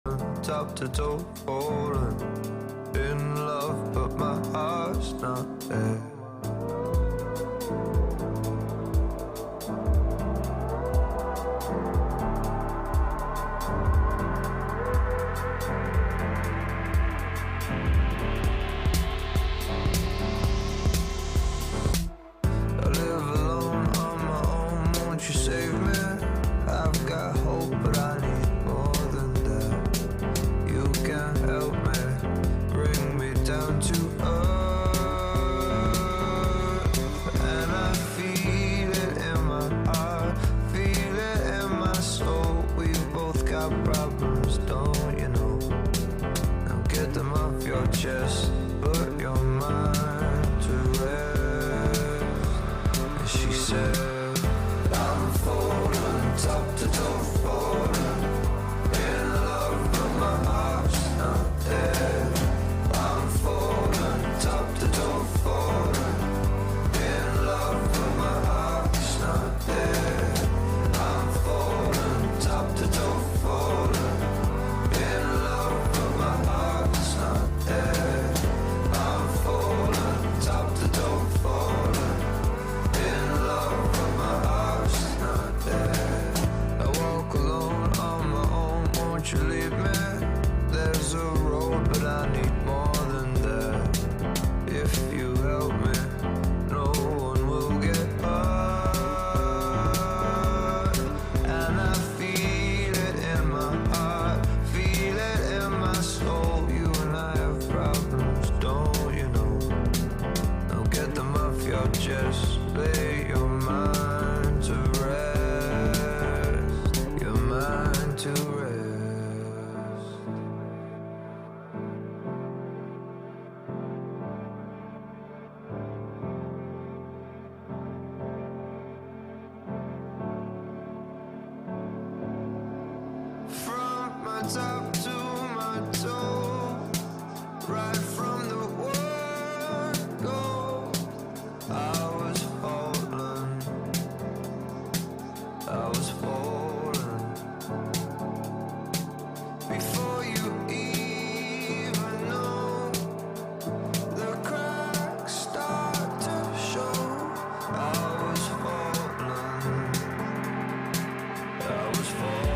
top to toe, falling in love, but my heart's not there. I live alone on my own, won't you save me? I've got hope, but I need more than that. You can help me, bring me down to earth. And I feel it in my heart, feel it in my soul. We've both got problems, don't you know? Now get them off your chest, put your mind to rest. And she said, I'm falling, top to toe falling in love, but my heart's not there. I'm falling, top to toe falling in love, but my heart's not there. I'm falling, top to toe falling in love, but my heart's not there. I'm falling, top to toe falling in love, but my heart's not there. I walk alone on my own, won't you leave me? There's a road, but I need more than that. If you help me, no one will get hurt. And I feel it in my heart, feel it in my soul. You and I have problems, don't you know? Now get them off your chest, lay your mind to rest, your mind to rest. From my top to my toe, right from the word go, I was falling, I was falling. Before you even know, the cracks start to show. I was falling, I was falling.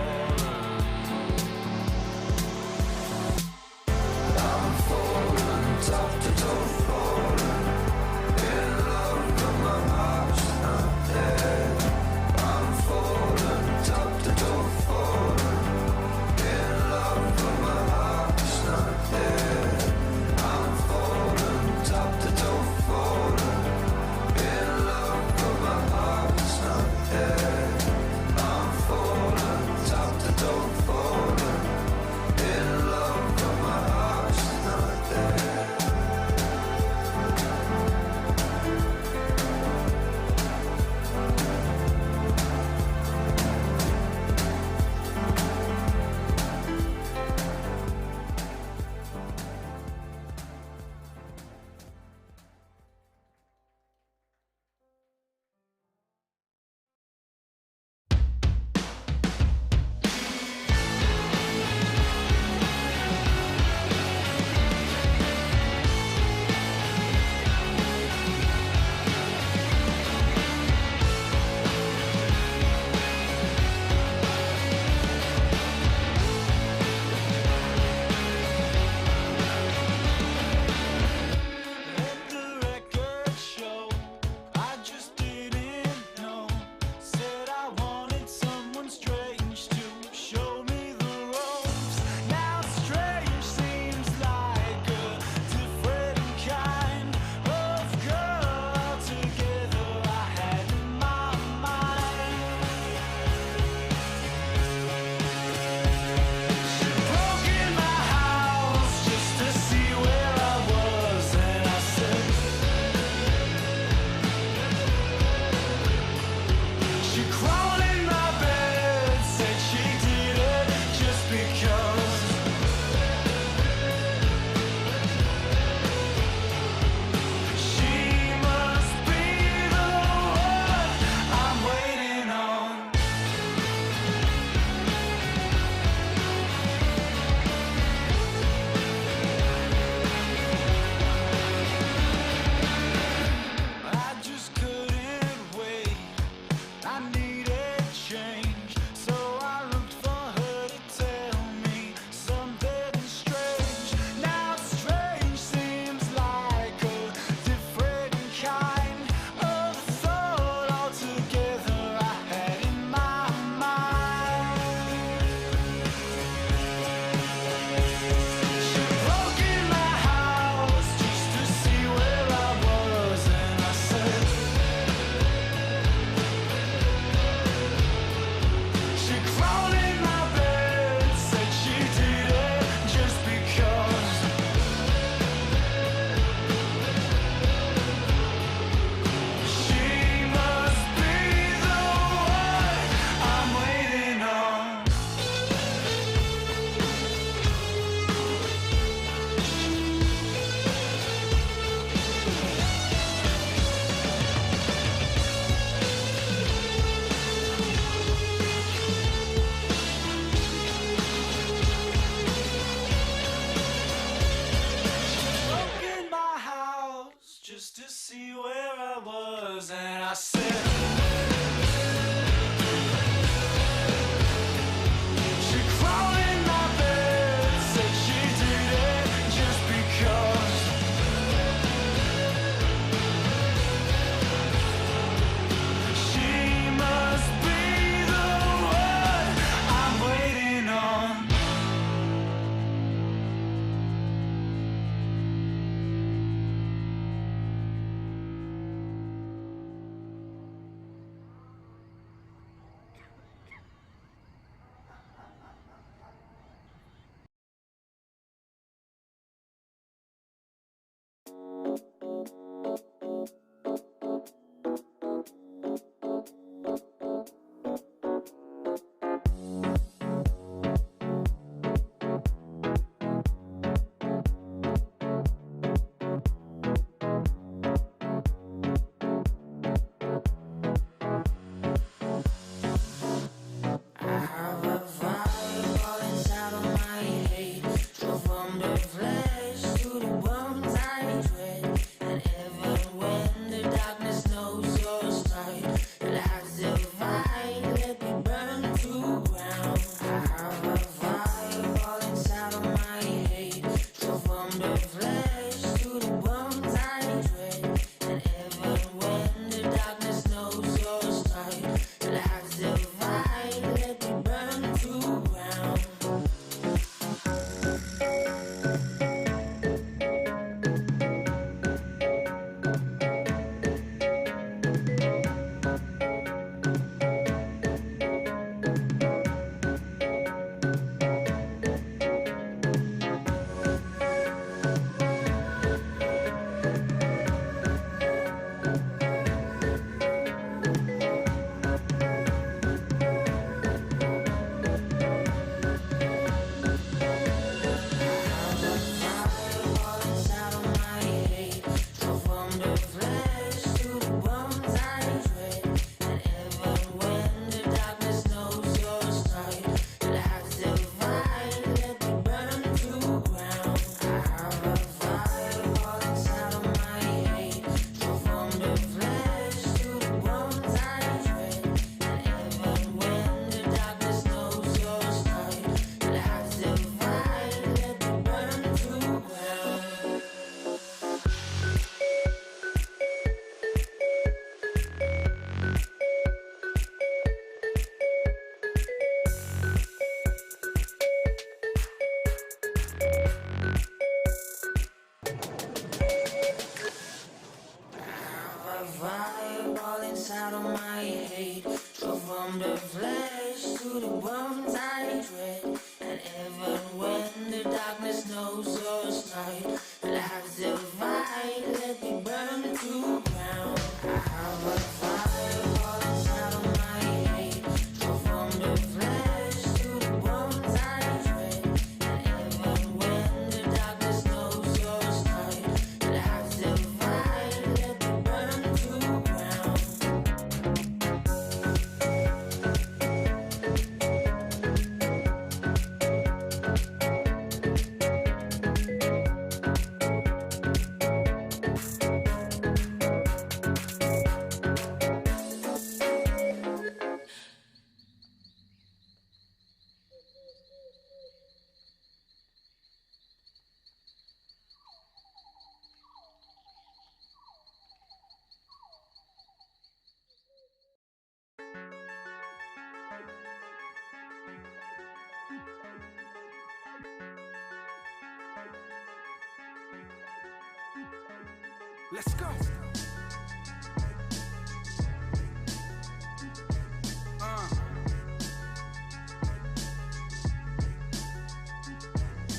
Let's go.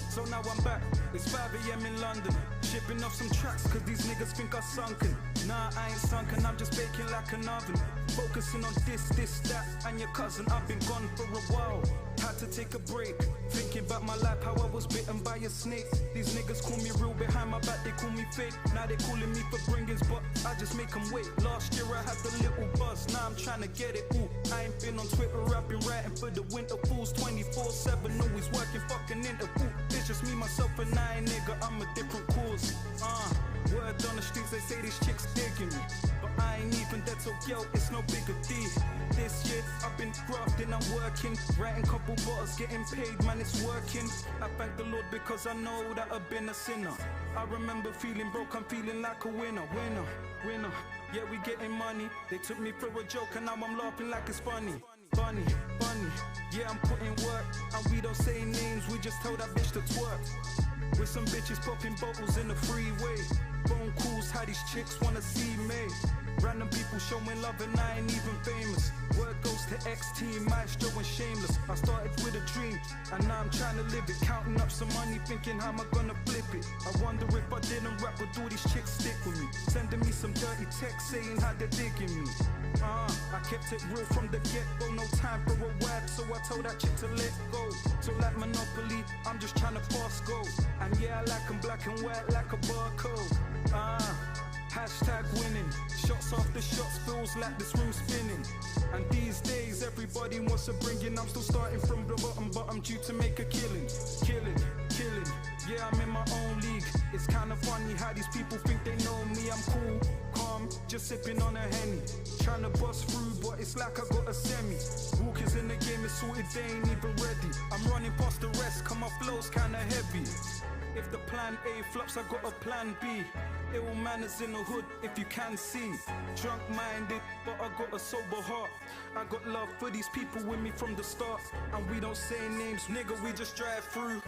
So now I'm back, it's 5 AM in London. Shipping off some tracks cause these niggas think I'm sunken. Nah, I ain't sunken, I'm just baking like an oven. Focusing on this, that, and your cousin. I've been gone for a while, had to take a break. Thinking about my life, how I was bitten by a snake. These niggas call me real, behind my back they call me fake. Now they calling me for bringings, but I just make them wait. Last year I had the little buzz, now I'm trying to get it. Ooh, I ain't been on Twitter, I've been writing for the winter fools 24/7, always working fucking interview. It's just me, myself and I, nigga, I'm a different cause. Word on the streets, they say these chicks digging me, but I ain't even dead, so yo, it's no bigger deal. This year, I've been grafting, I'm working, writing couple bottles, getting paid, man, it's working. I thank the Lord because I know that I've been a sinner. I remember feeling broke, I'm feeling like a winner. Yeah, we getting money. They took me for a joke and now I'm laughing like it's funny. Funny. Yeah, I'm putting work, and we don't say names, we just tell that bitch to twerk. With some bitches popping bottles in the freeway. Phone calls, how these chicks wanna see me. Random people showing love and I ain't even famous. Word goes to X-Team, Maestro and Shameless. I started with a dream, and now I'm trying to live it. Counting up some money, thinking how am I gonna flip it. I wonder if I didn't rap, would all these chicks stick with me? Sending me some dirty texts saying how they're digging me. I kept it real from the get-go, no time for a wag, so I told that chick to let go. So like Monopoly, I'm just trying to pass go. And yeah, I like 'em black and white like a barcode. Hashtag winning, shots after shots, feels like this room spinning. And these days everybody wants to bring in, I'm still starting from the bottom, but I'm due to make a killing. Yeah, I'm in my own league. It's kinda funny how these people think they know me. I'm cool, calm, just sipping on a Henny. Trying to bust through, but it's like I got a semi. Walkers in the game, it's sorted, they ain't even ready. I'm running past the rest, cause my flow's kinda heavy. If the plan A flops, I got a plan B. Ill manners in the hood, if you can see. Drunk-minded, but I got a sober heart. I got love for these people with me from the start. And we don't say names, nigga, we just drive through.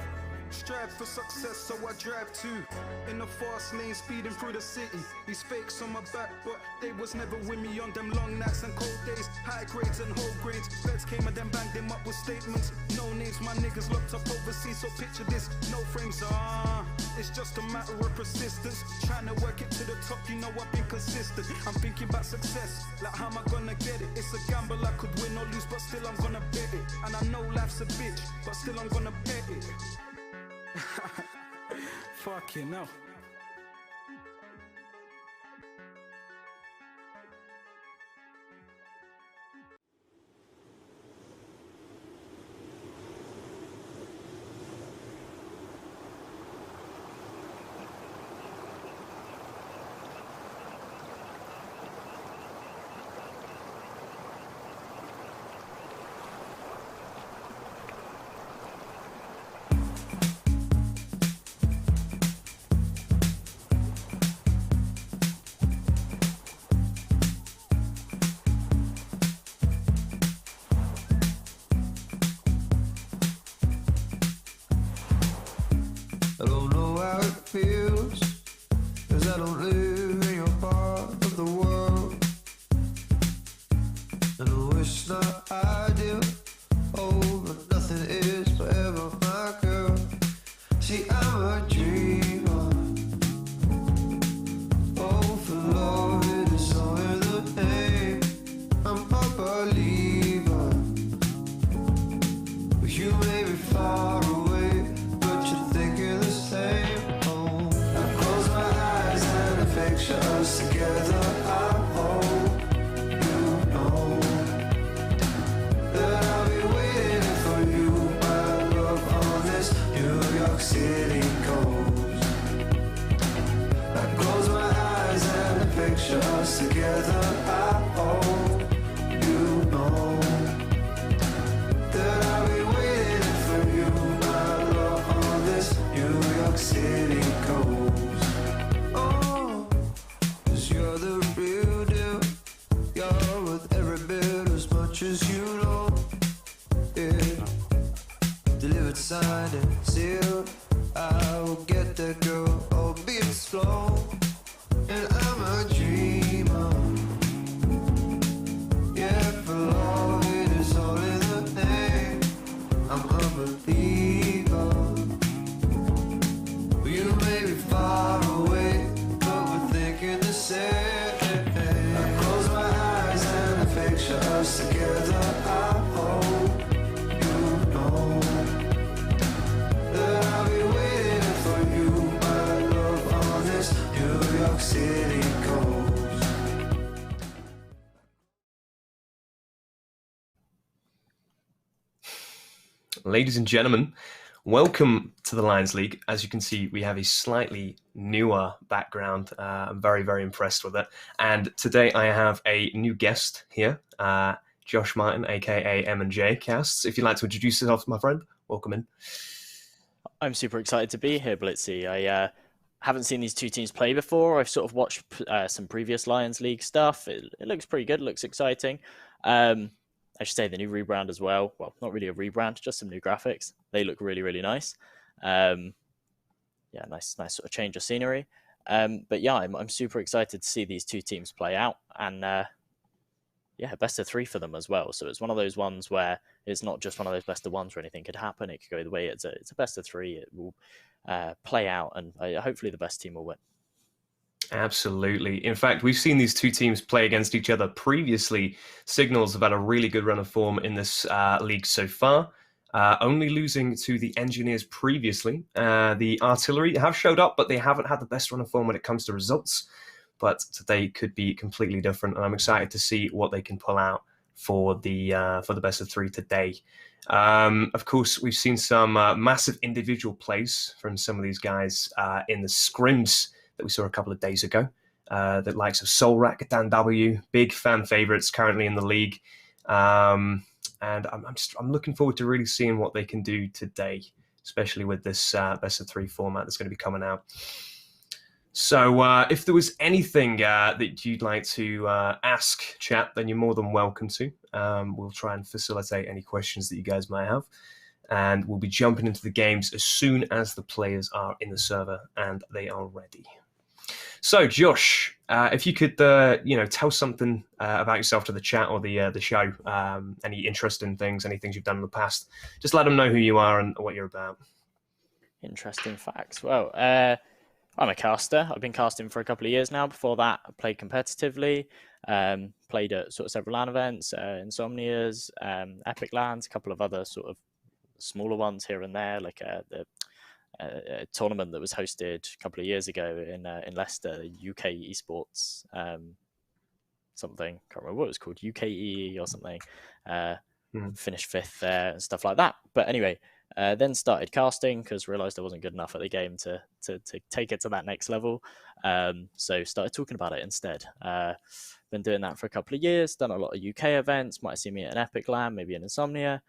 Strive for success, so I drive too. In the fast lane, speeding through the city. These fakes on my back, but they was never with me on them long nights and cold days. High grades and whole grains. Feds came and then banged them up with statements. No names, my niggas locked up overseas, so picture this, no frames. It's just a matter of persistence. Trying to work it to the top, you know I've been consistent. I'm thinking about success, like how am I gonna get it? It's a gamble, I could win or lose, but still I'm gonna bet it. And I know life's a bitch, but still I'm gonna bet it. Fucking hell. I don't know how it feels, cause I don't live in your part of the world. And I wish not ideal, oh, but nothing is forever, my girl. See, I'm a dreamer, oh, for love it is so in the name. I'm a believer, but you may be far away, but you're thinking the same. Oh, I close my eyes and the picture us together. I hope you know that I'll be waiting for you, my love, on this New York City coast. I close my eyes and the picture us together. I hope you know that I'll be waiting for you, my love, on this New York City coast. Oh, 'cause you're the real deal. You're worth every bit as much as you know. Yeah, delivered, signed and sealed. I will get that girl, albeit slow. And ladies and gentlemen, welcome to the Lions League. As you can see, we have a slightly newer background. I'm very, very impressed with it. And today I have a new guest here, Josh Martin, aka M&J Casts. If you'd like to introduce yourself, my friend, welcome in. I'm super excited to be here, Blitzy. I haven't seen these two teams play before. I've sort of watched some previous Lions League stuff. It looks pretty good. It looks exciting. I should say the new rebrand as well. Well, not really a rebrand, just some new graphics. They look really, really nice. Nice sort of change of scenery. But yeah, I'm super excited to see these two teams play out, and best of three for them as well. So it's one of those ones where it's not just one of those best of ones where anything could happen. It could go the way. It's a best of three. It will play out, and hopefully the best team will win. Absolutely. In fact, we've seen these two teams play against each other previously. Signals have had a really good run of form in this league so far, only losing to the Engineers previously. The Artillery have showed up, but they haven't had the best run of form when it comes to results. But today could be completely different, and I'm excited to see what they can pull out for the best of three today. Of course, we've seen some massive individual plays from some of these guys in the scrims that we saw a couple of days ago. The likes of Solrak, Dan W, big fan favorites currently in the league. And I'm looking forward to really seeing what they can do today, especially with this best of three format that's going to be coming out. So if there was anything that you'd like to ask, chat, then you're more than welcome to. We'll try and facilitate any questions that you guys might have. And we'll be jumping into the games as soon as the players are in the server and they are ready. So, Josh, if you could, tell something about yourself to the chat or the show, any interesting things, any things you've done in the past, just let them know who you are and what you're about. Interesting facts. Well, I'm a caster. I've been casting for a couple of years now. Before that, I played competitively, played at sort of several LAN events, Insomnias, Epic LANs, a couple of other sort of smaller ones here and there, like the tournament that was hosted a couple of years ago in Leicester, UK eSports, something, can't remember what it was called, UKE or something. Finished 5th there and stuff like that. But anyway, then started casting because realized I wasn't good enough at the game to take it to that next level. So started talking about it instead. Been doing that for a couple of years, done a lot of UK events, might have seen me at an Epic LAN, maybe an Insomnia.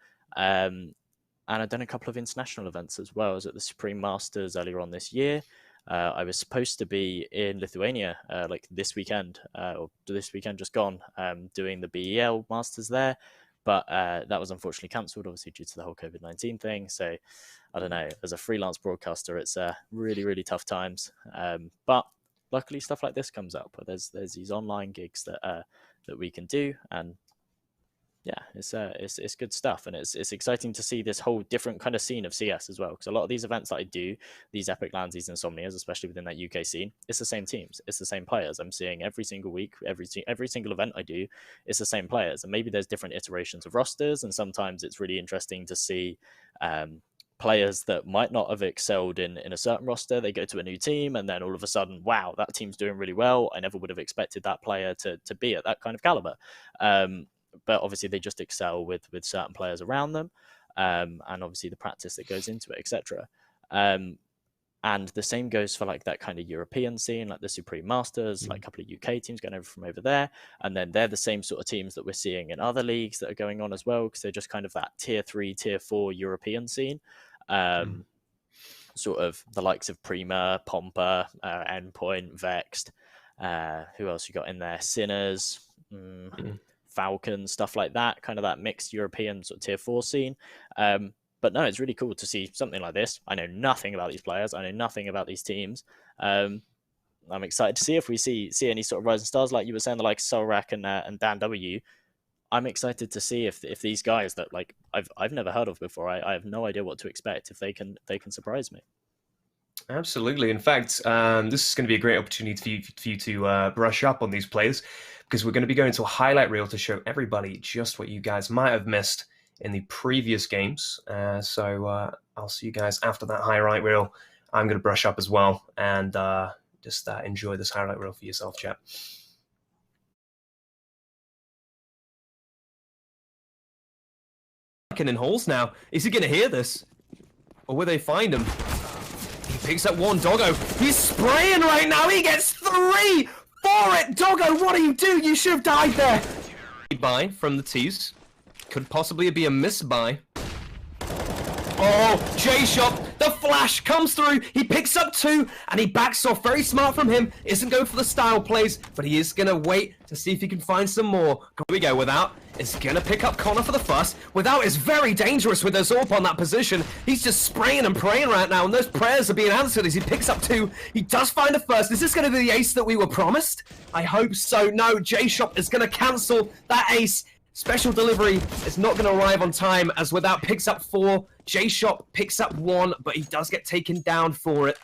And I've done a couple of international events as well. I was at the Supreme Masters earlier on this year. I was supposed to be in Lithuania like this weekend, or this weekend just gone, doing the BEL Masters there. But that was unfortunately cancelled, obviously, due to the whole COVID-19 thing. So I don't know, as a freelance broadcaster, it's really, really tough times. But luckily, stuff like this comes up. There's these online gigs that we can do, and yeah, it's good stuff, and it's exciting to see this whole different kind of scene of CS as well. Because a lot of these events that I do, these Epic LANs, these Insomnias, especially within that UK scene, it's the same teams, it's the same players. I'm seeing every single week, every single event I do, it's the same players. And maybe there's different iterations of rosters, and sometimes it's really interesting to see players that might not have excelled in a certain roster. They go to a new team, and then all of a sudden, wow, that team's doing really well. I never would have expected that player to be at that kind of caliber. But obviously they just excel with certain players around them, and obviously the practice that goes into it, etc. And the same goes for like that kind of European scene, like the Supreme Masters, like a couple of UK teams going over from over there, and then they're the same sort of teams that we're seeing in other leagues that are going on as well, because they're just kind of that tier 3, tier 4 European scene. Sort of the likes of Prima, Pompa, Endpoint, Vexed. Who else you got in there? Sinners. Falcon, stuff like that, kind of that mixed European sort of tier 4 scene. But no, it's really cool to see something like this. I know nothing about these players. I know nothing about these teams. I'm excited to see if we see any sort of rising stars, like you were saying, like Solrak and Dan W. I'm excited to see if these guys that like I've never heard of before. I have no idea what to expect, if they can surprise me. Absolutely. In fact, this is going to be a great opportunity for you to brush up on these players, because we're going to be going to a highlight reel to show everybody just what you guys might have missed in the previous games. So I'll see you guys after that highlight reel. I'm going to brush up as well and just enjoy this highlight reel for yourself, chat. in halls now. Is he going to hear this? Or will they find him? He picks up one. Doggo, he's spraying right now. He gets 3 for it. Doggo, what do? You should have died there. Buy from the T's. Could possibly be a miss buy. Oh, J-Shop, the flash comes through. He picks up 2, and he backs off. Very smart from him. Isn't going for the style plays, but he is going to wait to see if he can find some more. Here we go. Without is going to pick up Connor for the first. Without is very dangerous with his AWP on that position. He's just spraying and praying right now, and those prayers are being answered as he picks up 2. He does find the first. Is this going to be the ace that we were promised? I hope so. No, J-Shop is going to cancel that ace. Special delivery is not going to arrive on time, as Without picks up 4. J-Shop picks up 1, but he does get taken down for it.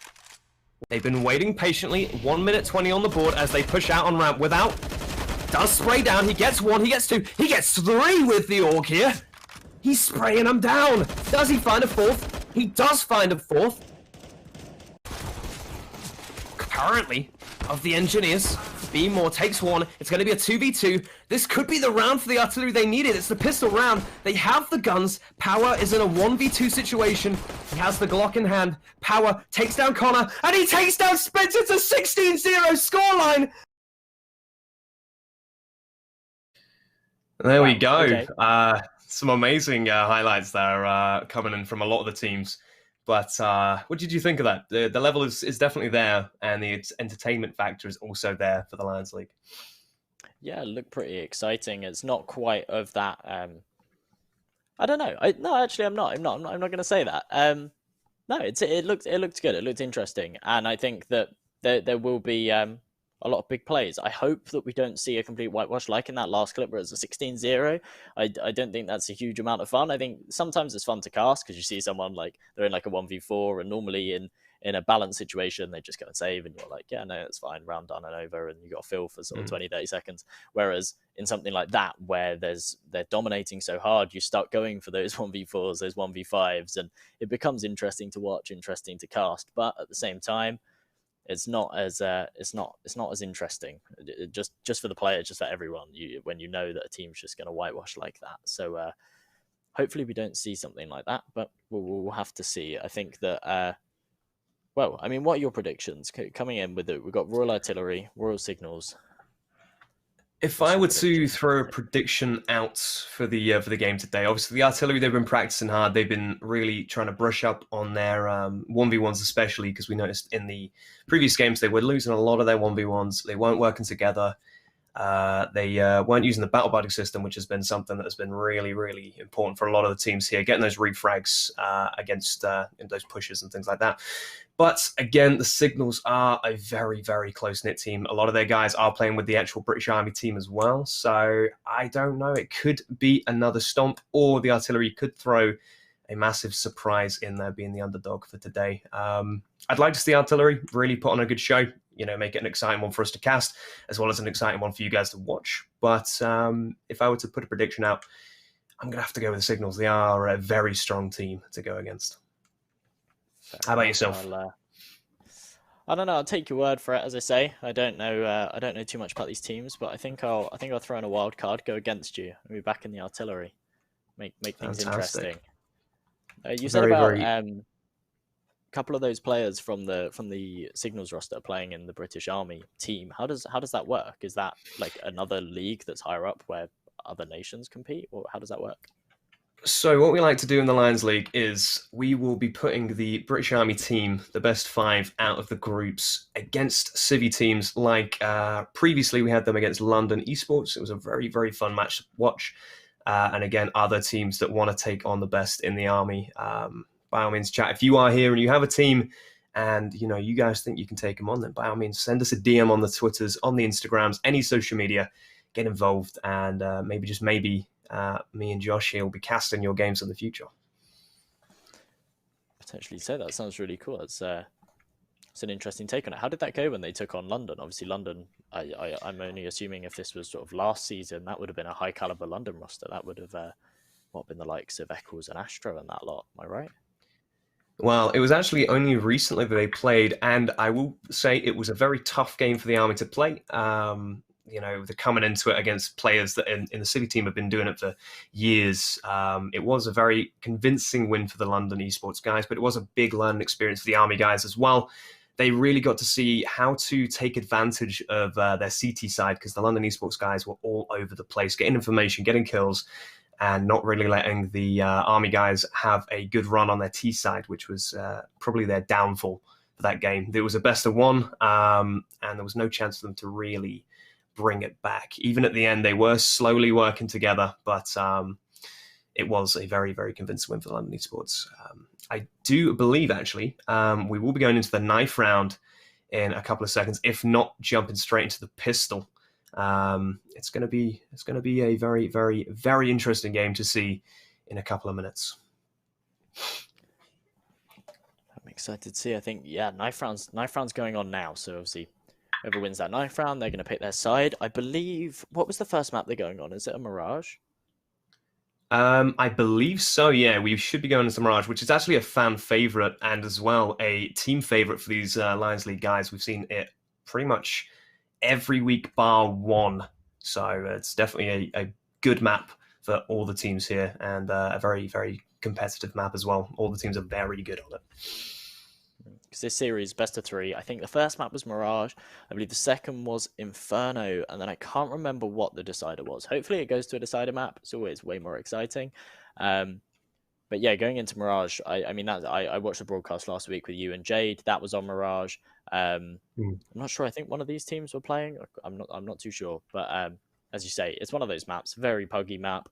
They've been waiting patiently. 1 minute 20 on the board as they push out on ramp. Without does spray down. He gets 1, he gets 2, he gets 3 with the AUG here. He's spraying them down. Does he find a 4th? He does find a 4th. Currently, of the engineers, B More takes 1. It's going to be a 2v2. This could be the round for the artillery they needed. It's the pistol round. They have the guns. Power is in a 1v2 situation. He has the Glock in hand. Power takes down Connor, and he takes down Spence. It's a 16-0 scoreline. There we go. Okay. Some amazing highlights there coming in from a lot of the teams. But what did you think of that? The level is definitely there, and the entertainment factor is also there for the Lions League. Yeah, it looked pretty exciting. It's not quite of that. I don't know. No, actually, I'm not. I'm not going to say that. No, it looked good. It looked interesting, and I think that there will be a lot of big plays. I hope that we don't see a complete whitewash like in that last clip where it's a 16-0. I don't think that's a huge amount of fun. I think sometimes it's fun to cast because you see someone like they're in like a 1v4, and normally in a balanced situation they just go and save, and you're like, yeah, no, it's fine, round done and over, and you got to fill for sort of 20-30 seconds. Whereas in something like that where they're dominating so hard, you start going for those 1v4s, those 1v5s, and it becomes interesting to watch, interesting to cast, but at the same time it's not as interesting. Just for the players, just for everyone. When you know that a team's just going to whitewash like that. So hopefully we don't see something like that, but we'll have to see. I think that. Well, I mean, what are your predictions coming in with it? We've got Royal Artillery, Royal Signals. If I were to throw a prediction out for the game today, obviously the artillery, they've been practicing hard. They've been really trying to brush up on their 1v1s, especially because we noticed in the previous games they were losing a lot of their 1v1s. They weren't working together. They weren't using the battle buddy system, which has been something that has been really, really important for a lot of the teams here, getting those refrags against those pushes and things like that. But again, the Signals are a very, very close-knit team. A lot of their guys are playing with the actual British Army team as well. So I don't know. It could be another stomp, or the artillery could throw a massive surprise in there, being the underdog for today. I'd like to see artillery really put on a good show, make it an exciting one for us to cast, as well as an exciting one for you guys to watch. But if I were to put a prediction out, I'm going to have to go with the Signals. They are a very strong team to go against. How about yourself? I don't know. I'll take your word for it. As I say, I don't know too much about these teams, but I think I'll throw in a wild card, go against you, and be back in the artillery, make things interesting. You said about a couple of those players from the Signals roster playing in the British Army team. How does that work? Is that like another league that's higher up where other nations compete, or how does that work? So what we like to do in the Lions League is we will be putting the British Army team, the best 5 out of the groups, against Civvy teams. Like previously we had them against London eSports. It was a very, very fun match to watch. And again, other teams that want to take on the best in the Army, by all means, chat. If you are here and you have a team and you guys think you can take them on, then by all means, send us a DM on the Twitters, on the Instagrams, any social media. Get involved, and maybe me and Josh here will be casting your games in the future. Potentially so. That sounds really cool. It's an interesting take on it. How did that go when they took on London? Obviously, London, I'm only assuming if this was sort of last season, that would have been a high caliber London roster. That would have been the likes of Eccles and Astro and that lot. Am I right? Well, it was actually only recently that they played, and I will say it was a very tough game for the Army to play. they're coming into it against players that in the City team have been doing it for years. It was a very convincing win for the London eSports guys, but it was a big learning experience for the Army guys as well. They really got to see how to take advantage of their CT side, because the London eSports guys were all over the place, getting information, getting kills, and not really letting the Army guys have a good run on their T side, which was probably their downfall for that game. It was a best of one, and there was no chance for them to really bring it back. Even at the end, they were slowly working together, but it was a very, very convincing win for London eSports. I do believe, actually, we will be going into the knife round in a couple of seconds, if not jumping straight into the pistol. It's going to be a very, very, very interesting game to see in a couple of minutes. I'm excited to see. I think, yeah, knife round's going on now. So obviously, whoever wins that knife round, they're going to pick their side. I believe, what was the first map they're going on? Is it a Mirage? I believe so, yeah. We should be going into Mirage, which is actually a fan favorite and as well a team favorite for these Lions League guys. We've seen it pretty much every week bar one. So it's definitely a good map for all the teams here, and a very, very competitive map as well. All the teams are very good on it. Because this series, best of 3, I think the first map was Mirage. I believe the second was Inferno, and then I can't remember what the decider was. Hopefully it goes to a decider map. It's always way more exciting. But yeah, going into Mirage, I mean, I watched the broadcast last week with you and Jade. That was on Mirage. I'm not sure. I think one of these teams were playing. I'm not too sure. But as you say, it's one of those maps, very puggy map.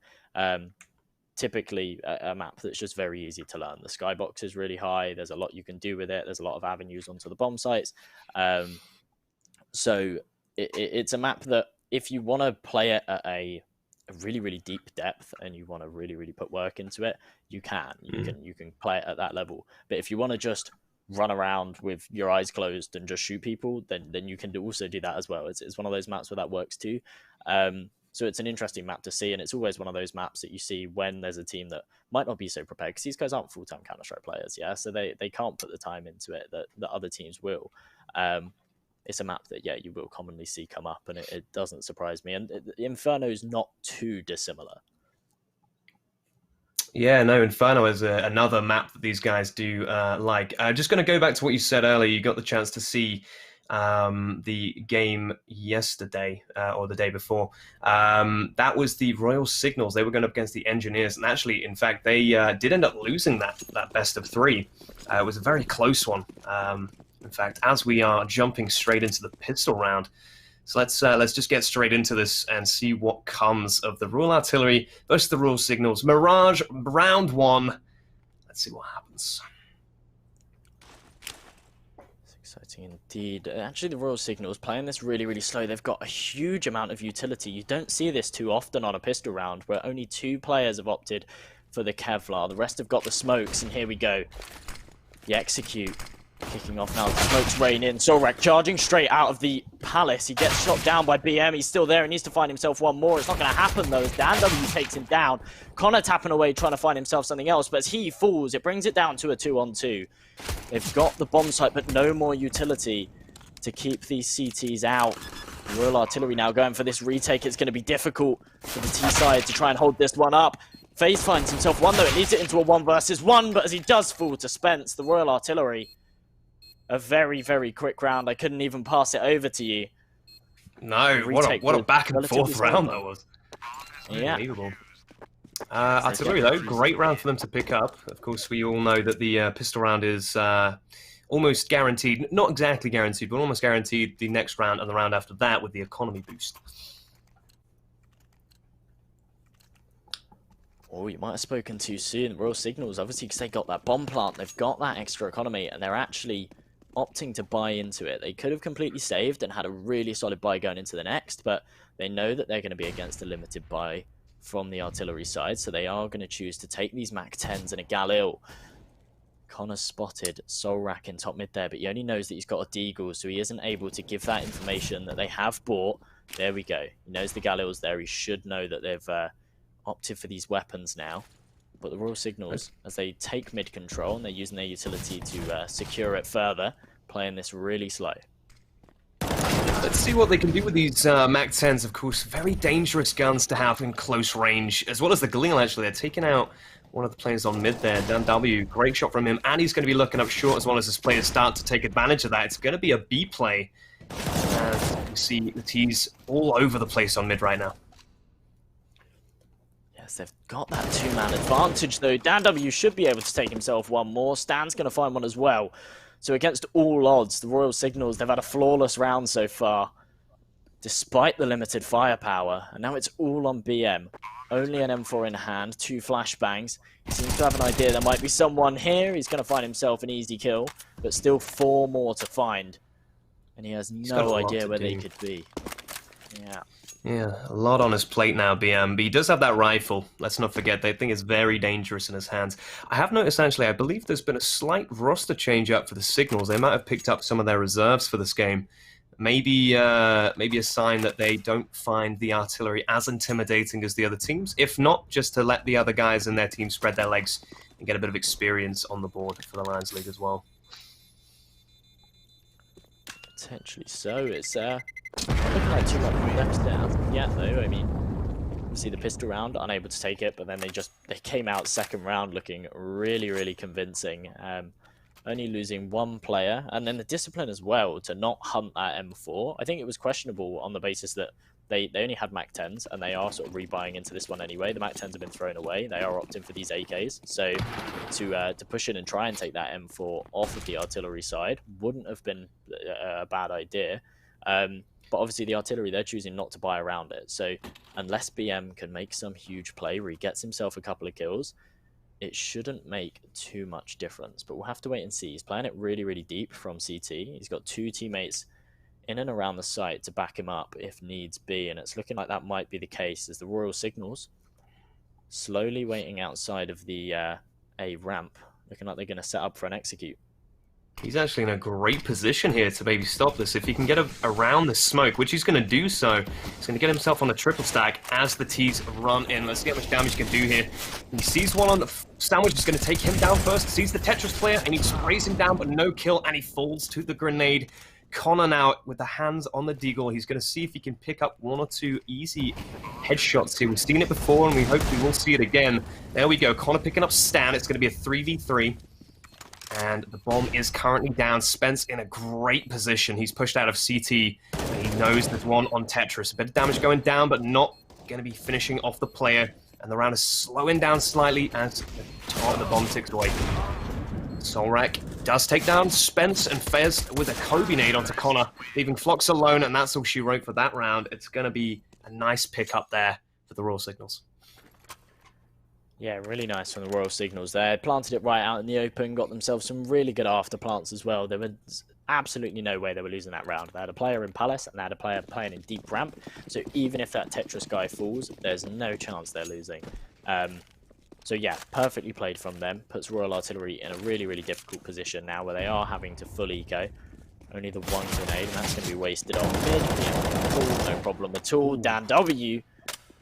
Typically a map that's just very easy to learn. The skybox is really high. There's a lot you can do with it. There's a lot of avenues onto the bomb sites. So it's a map that if you want to play it at a really, really deep depth and you want to really, really put work into it, you can. You can play it at that level. But if you want to just run around with your eyes closed and just shoot people, then you can also do that as well. It's one of those maps where that works too. So it's an interesting map to see, and it's always one of those maps that you see when there's a team that might not be so prepared, because these guys aren't full-time Counter-Strike players, yeah? So they can't put the time into it that other teams will. It's a map that, yeah, you will commonly see come up, and it doesn't surprise me. And Inferno's not too dissimilar. Yeah, no, Inferno is another map that these guys do like. Just going to go back to what you said earlier. You got the chance to see the game yesterday or the day before. That was the Royal Signals. They were going up against the Engineers, and actually, in fact, they did end up losing that best of 3. It was a very close one. In fact, as we are jumping straight into the pistol round, so let's just get straight into this and see what comes of the Royal Artillery versus the Royal Signals. Mirage round 1. Let's see what happens. Exciting indeed. Actually, the Royal Signals playing this really, really slow. They've got a huge amount of utility. You don't see this too often on a pistol round, where only 2 players have opted for the Kevlar. The rest have got the smokes, and here we go. The execute kicking off now. The smokes rain in. Solrak charging straight out of the Palace. He gets shot down by BM. He's still there. He needs to find himself one more. It's not going to happen, though, as Dan W takes him down. Connor tapping away, trying to find himself something else, but as he falls, it brings it down to a 2-on-2. They've got the bomb site, but no more utility to keep these CTs out. The Royal Artillery now going for this retake. It's going to be difficult for the T side to try and hold this one up. FaZe finds himself one, though. It leads it into a 1 versus 1, but as he does fall to Spence, the Royal Artillery, a very, very quick round. I couldn't even pass it over to you. No, what a back and forth round that was. Yeah. Unbelievable. Artillery, though, great round for them to pick up. Of course, we all know that the pistol round is almost guaranteed. Not exactly guaranteed, but almost guaranteed the next round and the round after that with the economy boost. Oh, you might have spoken too soon. Royal Signals, obviously, because they got that bomb plant. They've got that extra economy, and they're actually opting to buy into it. They could have completely saved and had a really solid buy going into the next, but they know that they're going to be against a limited buy from the artillery side, so they are going to choose to take these Mac 10s and a Galil. Connor spotted Solrak in top mid there, but he only knows that he's got a Deagle, so he isn't able to give that information that they have bought. There we go. He knows the Galil's there. He should know that they've opted for these weapons now. But the Royal Signals, as they take mid control, and they're using their utility to secure it further, playing this really slow. Let's see what they can do with these Mac 10s, of course. Very dangerous guns to have in close range, as well as the Galil, actually. They're taking out one of the players on mid there, Dan W. Great shot from him, and he's going to be looking up short as well as his players start to take advantage of that. It's going to be a B play. As you see the T's all over the place on mid right now. Yes, they've got that two-man advantage, though. Dan W should be able to take himself one more. Stan's going to find one as well. So against all odds, the Royal Signals, they've had a flawless round so far, despite the limited firepower. And now it's all on BM. Only an M4 in hand, 2 flashbangs. He seems to have an idea there might be someone here. He's going to find himself an easy kill, but still 4 more to find. And he has no idea where they could be. Yeah, a lot on his plate now, BM. But he does have that rifle. Let's not forget, they think it's very dangerous in his hands. I have noticed, actually, I believe there's been a slight roster change-up for the Signals. They might have picked up some of their reserves for this game. Maybe a sign that they don't find the artillery as intimidating as the other teams. If not, just to let the other guys in their team spread their legs and get a bit of experience on the board for the Lions League as well. Potentially so. It's not looking like too much left there yet, though. I mean, see the pistol round, unable to take it, but then they came out second round looking really, really convincing. Only losing 1 player, and then the discipline as well to not hunt that M4. I think it was questionable on the basis that they only had Mac 10s, and they are sort of rebuying into this one anyway. The Mac 10s have been thrown away. They are opting for these AKs. So to push in and try and take that M4 off of the artillery side wouldn't have been a bad idea. But obviously the artillery, they're choosing not to buy around it. So unless BM can make some huge play where he gets himself a couple of kills, it shouldn't make too much difference. But we'll have to wait and see. He's playing it really, really deep from CT. He's got 2 teammates in and around the site to back him up if needs be. And it's looking like that might be the case as the Royal Signals slowly waiting outside of the A ramp. Looking like they're going to set up for an execute. He's actually in a great position here to maybe stop this. If he can get around the smoke, which he's going to do so, he's going to get himself on a triple stack as the T's run in. Let's see how much damage he can do here. He sees one on the sandwich, is going to take him down first. Sees the Tetris player, and he sprays him down, but no kill, and he falls to the grenade. Connor now with the hands on the deagle. He's going to see if he can pick up 1 or 2 easy headshots here. We've seen it before, and we hope we will see it again. There we go. Connor picking up Stan. It's going to be a 3v3. And the bomb is currently down. Spence in a great position. He's pushed out of CT. And he knows there's one on Tetris. A bit of damage going down, but not going to be finishing off the player. And the round is slowing down slightly as the bomb ticks away. Solrak does take down Spence and Fez with a Kobe nade onto Connor, leaving Flox alone, and that's all she wrote for that round. It's going to be a nice pick up there for the Royal Signals. Yeah, really nice from the Royal Signals there. Planted it right out in the open, got themselves some really good after plants as well. There was absolutely no way they were losing that round. They had a player in Palace and they had a player playing in deep ramp. So even if that Tetris guy falls, there's no chance they're losing. So yeah, perfectly played from them. Puts Royal Artillery in a really, really difficult position now where they are having to full eco. Only the 1 grenade, and that's going to be wasted on mid. Yeah, no problem at all. Dan W,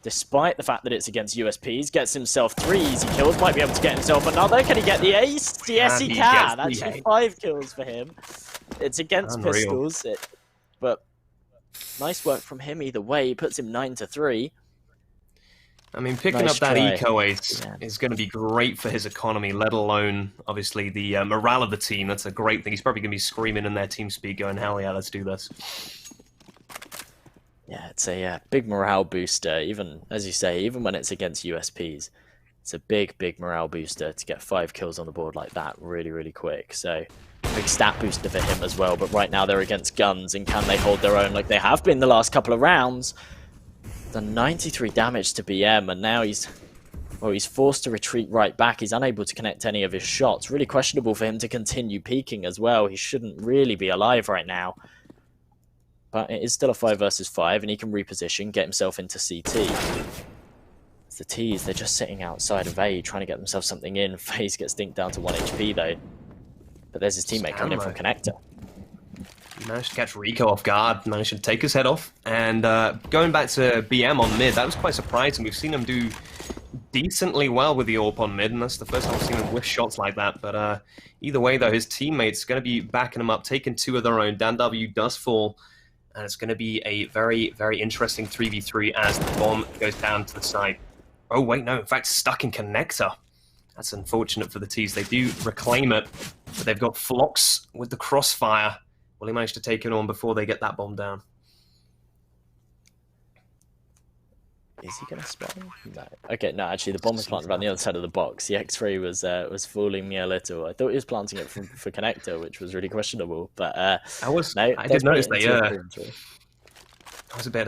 despite the fact that it's against USPs, gets himself 3 easy kills. Might be able to get himself another. Can he get the ace? Yes, he can. Actually, 5 kills for him. It's against pistols, but nice work from him either way. He puts him 9-3. I mean, picking up that eco ace is going to be great for his economy, let alone, obviously, the morale of the team. That's a great thing. He's probably going to be screaming in their team speak, going, hell yeah, let's do this. Yeah, it's a big morale booster, even, as you say, even when it's against USPs. It's a big, big morale booster to get 5 kills on the board like that really, really quick. So, big stat booster for him as well. But right now they're against guns, and can they hold their own like they have been the last couple of rounds? Done 93 damage to BM, and now he's forced to retreat right back. He's unable to connect any of his shots. Really questionable for him to continue peeking as well. He shouldn't really be alive right now. But it is still a 5 versus 5, and he can reposition, get himself into CT. It's the T's, they're just sitting outside of A, trying to get themselves something in. FaZe gets dinked down to 1 HP though. But there's his teammate coming in from Connector. Managed to catch Rico off guard, managed to take his head off. And going back to BM on mid, that was quite surprising. We've seen him do decently well with the AWP on mid, and that's the first time I've seen him whiff shots like that. But either way, though, his teammates going to be backing him up, taking 2 of their own. Dan W does fall. And it's going to be a very, very interesting 3v3 as the bomb goes down to the side. Oh, wait, no. In fact, stuck in connector. That's unfortunate for the T's. They do reclaim it, but they've got Phlox with the crossfire. Will he manage to take it on before they get that bomb down? Is he going to spawn? No. Okay, no, actually, the bomb was planted around the other side of the box. The X-ray was fooling me a little. I thought he was planting it for connector, which was really questionable. But I did notice that, yeah. I was a bit,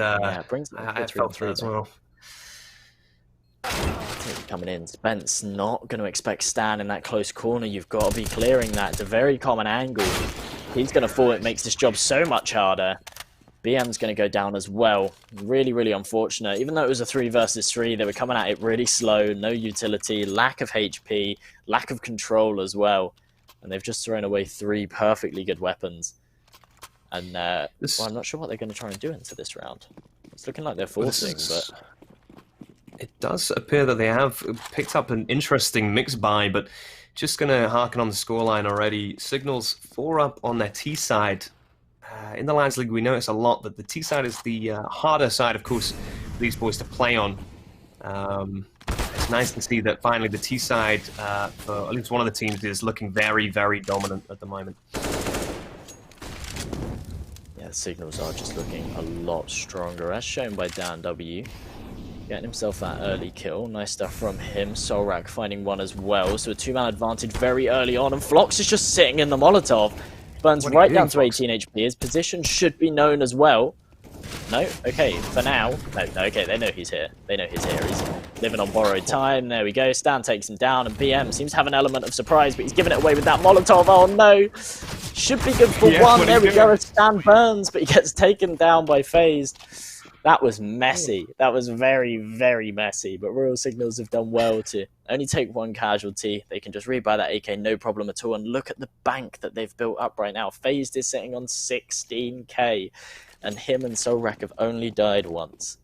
brings I felt that as well. Coming in, Spence not going to expect Stan in that close corner. You've got to be clearing that. It's a very common angle. He's going to fall. It makes this job so much harder. BM's going to go down as well. Really, really unfortunate. Even though it was a 3 versus 3, they were coming at it really slow. No utility, lack of HP, lack of control as well. And they've just thrown away 3 perfectly good weapons. And well, I'm not sure what they're going to try and do into this round. It's looking like they're forcing, but... It does appear that they have picked up an interesting mix buy, but just going to harken on the scoreline already. Signals 4 up on their T side. In the Lions League, we notice a lot that the T side is the harder side, of course, for these boys to play on. It's nice to see that finally the T side, for at least one of the teams, is looking very, very dominant at the moment. Yeah, the Signals are just looking a lot stronger, as shown by Dan W. Getting himself that early kill. Nice stuff from him. Solrak finding one as well. So a 2-man advantage very early on. And Phlox is just sitting in the Molotov. Burns right down to 18 HP. His position should be known as well. No? Okay, for now. No, okay, they know he's here. They know he's here. He's living on borrowed time. There we go. Stan takes him down. And BM seems to have an element of surprise, but he's giving it away with that Molotov. Oh, no. Should be good for one. There we go. Stan burns, but he gets taken down by FaZe. That was messy. That was very, very messy. But Royal Signals have done well to only take 1 casualty. They can just rebuy that AK, no problem at all. And look at the bank that they've built up right now. FaZe is sitting on 16k. And him and Solrak have only died once.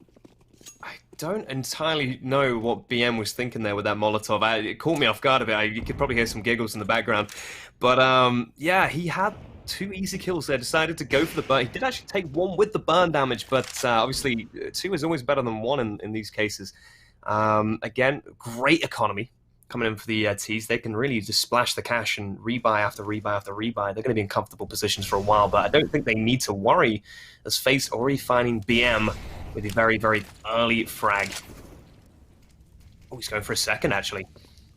I don't entirely know what BM was thinking there with that Molotov. It caught me off guard a bit. You could probably hear some giggles in the background. But yeah, he had 2 easy kills there, decided to go for the burn. He did actually take 1 with the burn damage, but obviously 2 is always better than 1 in these cases. Again, great economy coming in for the T's. They can really just splash the cash and rebuy after rebuy after rebuy. They're going to be in comfortable positions for a while, but I don't think they need to worry as FaZe already finding BM with a very, very early frag. Oh, he's going for a second, actually.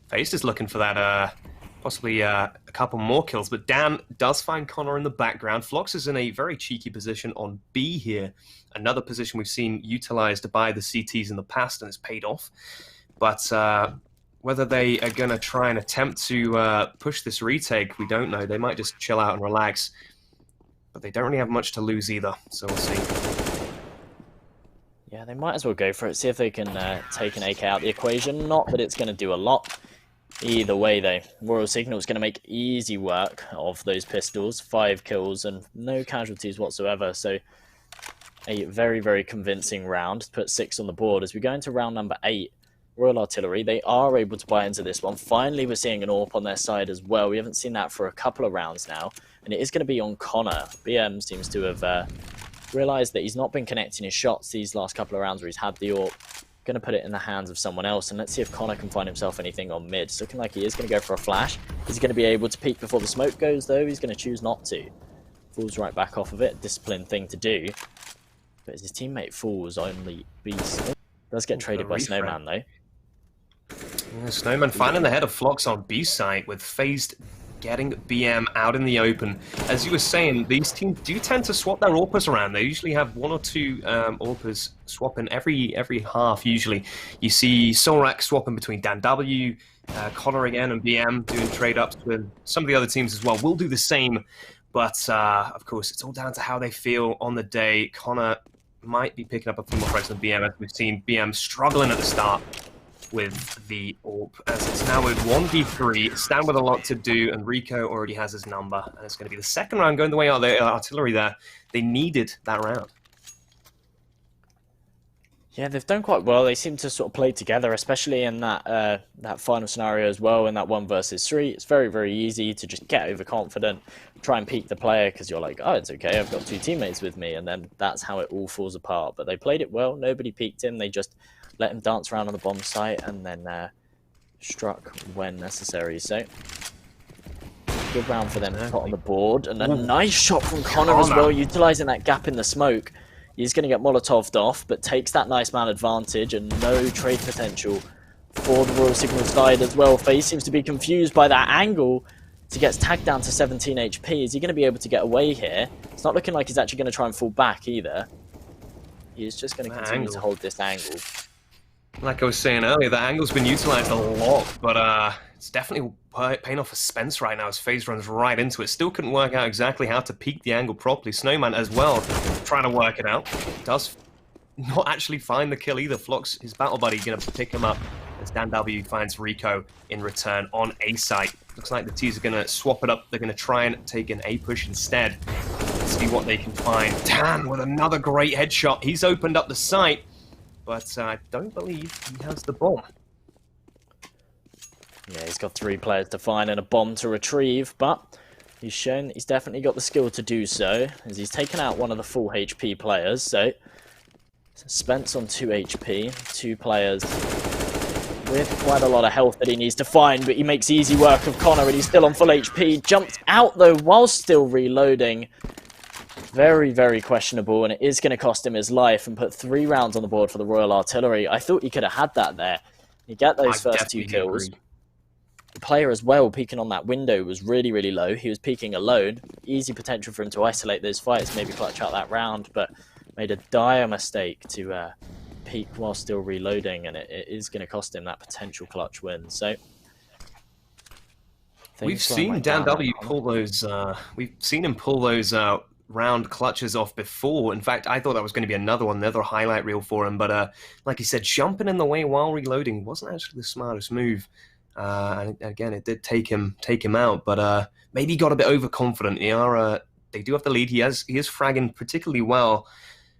FaZe is looking for that... possibly a couple more kills, but Dan does find Connor in the background. Phlox is in a very cheeky position on B here. Another position we've seen utilized by the CTs in the past, and it's paid off. But whether they are going to try and attempt to push this retake, we don't know. They might just chill out and relax. But they don't really have much to lose either, so we'll see. Yeah, they might as well go for it. See if they can take an AK out the equation. Not that it's going to do a lot. Either way, though, Royal Signal is going to make easy work of those pistols. 5 kills and no casualties whatsoever. So a very, very convincing round. Put 6 on the board. As we go into round number 8, Royal Artillery, they are able to buy into this one. Finally, we're seeing an AWP on their side as well. We haven't seen that for a couple of rounds now. And it is going to be on Connor. BM seems to have realised that he's not been connecting his shots these last couple of rounds where he's had the AWP. Going to put it in the hands of someone else, and let's see if Connor can find himself anything on mid. It's looking like he is going to go for a flash. Is he going to be able to peek before the smoke goes, though? He's going to choose not to. Falls right back off of it. Disciplined thing to do. But as his teammate falls, only Beast does get traded by Snowman, though. Yeah, Snowman finding the head of Phlox on B site with FaZe getting BM out in the open. As you were saying, these teams do tend to swap their AWPers around. They usually have 1 or 2 AWPers swapping every half, usually. You see Solrak swapping between Dan W, Connor again, and BM doing trade-ups with some of the other teams as well. We'll do the same, but of course, it's all down to how they feel on the day. Connor might be picking up a few more frags than BM, as we've seen BM struggling at the start with the AWP, as it's now with 1v3, Stan with a lot to do, and Rico already has his number, and it's going to be the second round going the way of the Artillery there. They needed that round. Yeah, they've done quite well. They seem to sort of play together, especially in that that final scenario as well, in that 1 versus 3. It's very, very easy to just get overconfident, try and peek the player because you're like, oh, it's okay, I've got 2 teammates with me, and then that's how it all falls apart. But they played it well. Nobody peeked him. They just let him dance around on the bomb site and then struck when necessary. So good round for them to put on the board, and a nice shot from Connor as well, utilizing that gap in the smoke. He's going to get Molotov'd off, but takes that nice man advantage, and no trade potential for the Royal Signal side as well. FaZe seems to be confused by that angle. He gets tagged down to 17 HP. Is he going to be able to get away here? It's not looking like he's actually going to try and fall back either. He's just going to continue to hold this angle. Like I was saying earlier, the angle's been utilized a lot, but it's definitely paying off for Spence right now as FaZe runs right into it. Still couldn't work out exactly how to peak the angle properly. Snowman as well, trying to work it out. Does not actually find the kill either. Flox, his battle buddy, going to pick him up as Dan W finds Rico in return on A site. Looks like the T's are going to swap it up. They're going to try and take an A push instead. Let's see what they can find. Dan with another great headshot. He's opened up the site, but I don't believe he has the bomb. Yeah, he's got 3 players to find and a bomb to retrieve, but he's shown that he's definitely got the skill to do so, as he's taken out one of the full HP players. So Spence on 2 HP, 2 players with quite a lot of health that he needs to find, but he makes easy work of Connor, and he's still on full HP. Jumped out, though, while still reloading. Very, very questionable, and it is going to cost him his life, and put 3 rounds on the board for the Royal Artillery. I thought he could have had that there. You get those first 2 kills. Agree. The player as well, peeking on that window, was really, really low. He was peeking alone. Easy potential for him to isolate those fights, maybe clutch out that round, but made a dire mistake to peek while still reloading, and it is going to cost him that potential clutch win. So we've seen Dan W pull those. We've seen him pull those round clutches off before. In fact, I thought that was going to be another highlight reel for him. But like he said, jumping in the way while reloading wasn't actually the smartest move. And again, it did take him out. But maybe he got a bit overconfident. They do have the lead. He is fragging particularly well.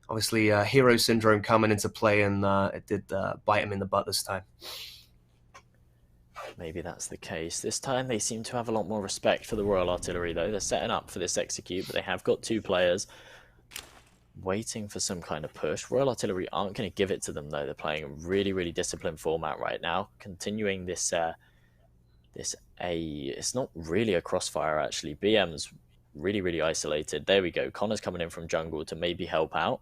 Obviously, hero syndrome coming into play, and it did bite him in the butt this time. Maybe that's the case. This time they seem to have a lot more respect for the Royal Artillery, though. They're setting up for this execute, but they have got 2 players waiting for some kind of push. Royal Artillery aren't going to give it to them, though. They're playing a really, really disciplined format right now. Continuing this it's not really a crossfire, actually. BM's really, really isolated. There we go. Connor's coming in from jungle to maybe help out.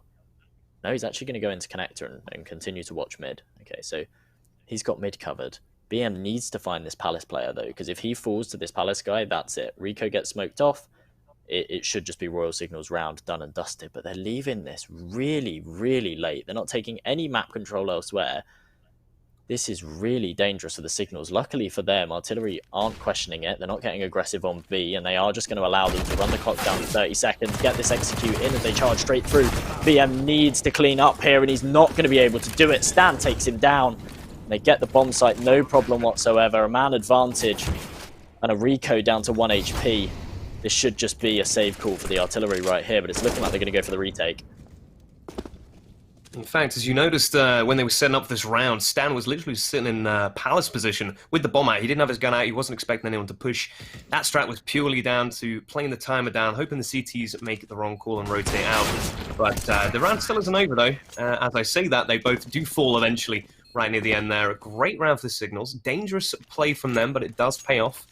No, he's actually going to go into connector and continue to watch mid. Okay, so he's got mid covered. BM needs to find this Palace player, though, because if he falls to this Palace guy, that's it. Rico gets smoked off. It should just be Royal Signal's round, done and dusted. But they're leaving this really, really late. They're not taking any map control elsewhere. This is really dangerous for the Signals. Luckily for them, Artillery aren't questioning it. They're not getting aggressive on B, and they are just going to allow them to run the clock down to 30 seconds, get this execute in as they charge straight through. BM needs to clean up here, and he's not going to be able to do it. Stan takes him down. They get the bomb site, no problem whatsoever. A man advantage and a Rico down to 1 HP. This should just be a save call for the Artillery right here, but it's looking like they're going to go for the retake. In fact, as you noticed when they were setting up this round, Stan was literally sitting in Palace position with the bomb out. He didn't have his gun out. He wasn't expecting anyone to push. That strat was purely down to playing the timer down, hoping the CTs make the wrong call and rotate out. But the round still isn't over, though. As I say that, they both do fall eventually right near the end there. A great round for the Signals. Dangerous play from them, but it does pay off.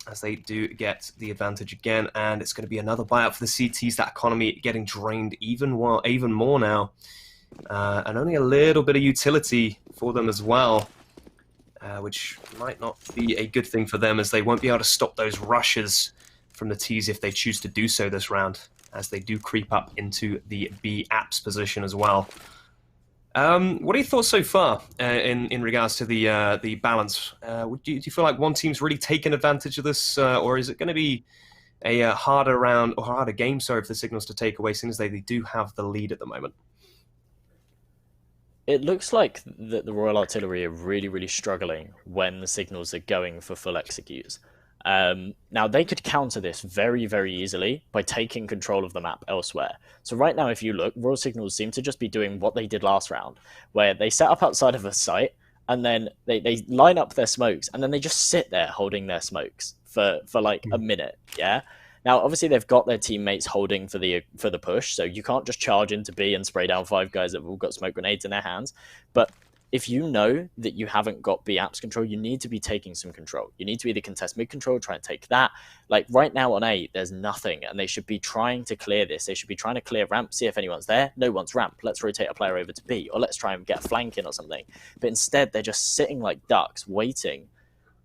As they do get the advantage again, and it's going to be another buyout for the CTs. That economy getting drained even more now, and only a little bit of utility for them as well, which might not be a good thing for them, as they won't be able to stop those rushes from the T's if they choose to do so this round, as they do creep up into the B apps position as well. What are your thoughts so far in regards to the balance? Do you feel like one team's really taken advantage of this, or is it going to be a harder round or harder game, sorry, for the Signals to take away, since they do have the lead at the moment? It looks like that the Royal Artillery are really, really struggling when the Signals are going for full executes. Now, they could counter this very, very easily by taking control of the map elsewhere. So right now, if you look, Royal Signals seem to just be doing what they did last round, where they set up outside of a site, and then they line up their smokes, and then they just sit there holding their smokes for like a minute. Yeah. Now, obviously, they've got their teammates holding for the push, so you can't just charge into B and spray down 5 guys that have all got smoke grenades in their hands. But if you know that you haven't got B apps control, you need to be taking some control. You need to either contest mid control, try and take that. Like right now on A, there's nothing, and they should be trying to clear this. They should be trying to clear ramp, see if anyone's there. No one's ramp. Let's rotate a player over to B, or let's try and get a flank in or something. But instead, they're just sitting like ducks, waiting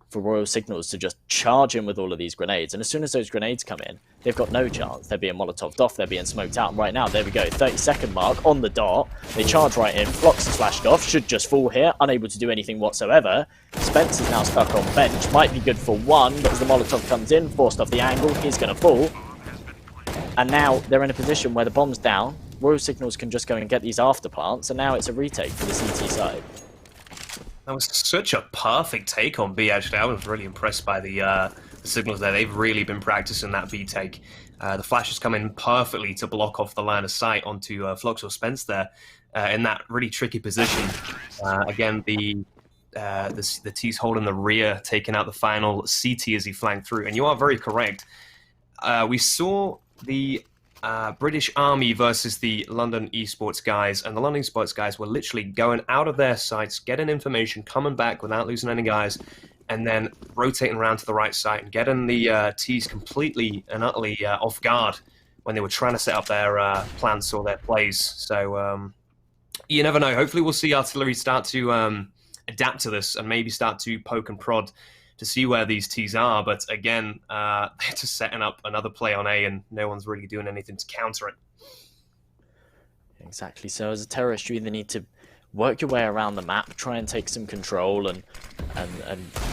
for Royal Signals to just charge in with all of these grenades. And as soon as those grenades come in, they've got no chance. They're being Molotoved off, they're being smoked out. And right now, there we go, 30-second mark on the dot. They charge right in, Flox is flashed off, should just fall here, unable to do anything whatsoever. Spence is now stuck on bench, might be good for one, but as the Molotov comes in, forced off the angle, he's going to fall. And now they're in a position where the bomb's down, Royal Signals can just go and get these after plants, and now it's a retake for the CT side. That was such a perfect take on B, actually. I was really impressed by the Signals there. They've really been practicing that B take. The flashes come in perfectly to block off the line of sight onto Flox or Spence there in that really tricky position. Again, the T's holding the rear, taking out the final CT as he flanked through. And you are very correct. We saw the British Army versus the London eSports guys, and the London eSports guys were literally going out of their sites, getting information, coming back without losing any guys, and then rotating around to the right side and getting the T's completely and utterly off guard when they were trying to set up their plans or their plays. So you never know. Hopefully we'll see artillery start to adapt to this and maybe start to poke and prod to see where these T's are, but again, they're just setting up another play on A, and no one's really doing anything to counter it. Exactly. So as a terrorist, you either need to work your way around the map, try and take some control, and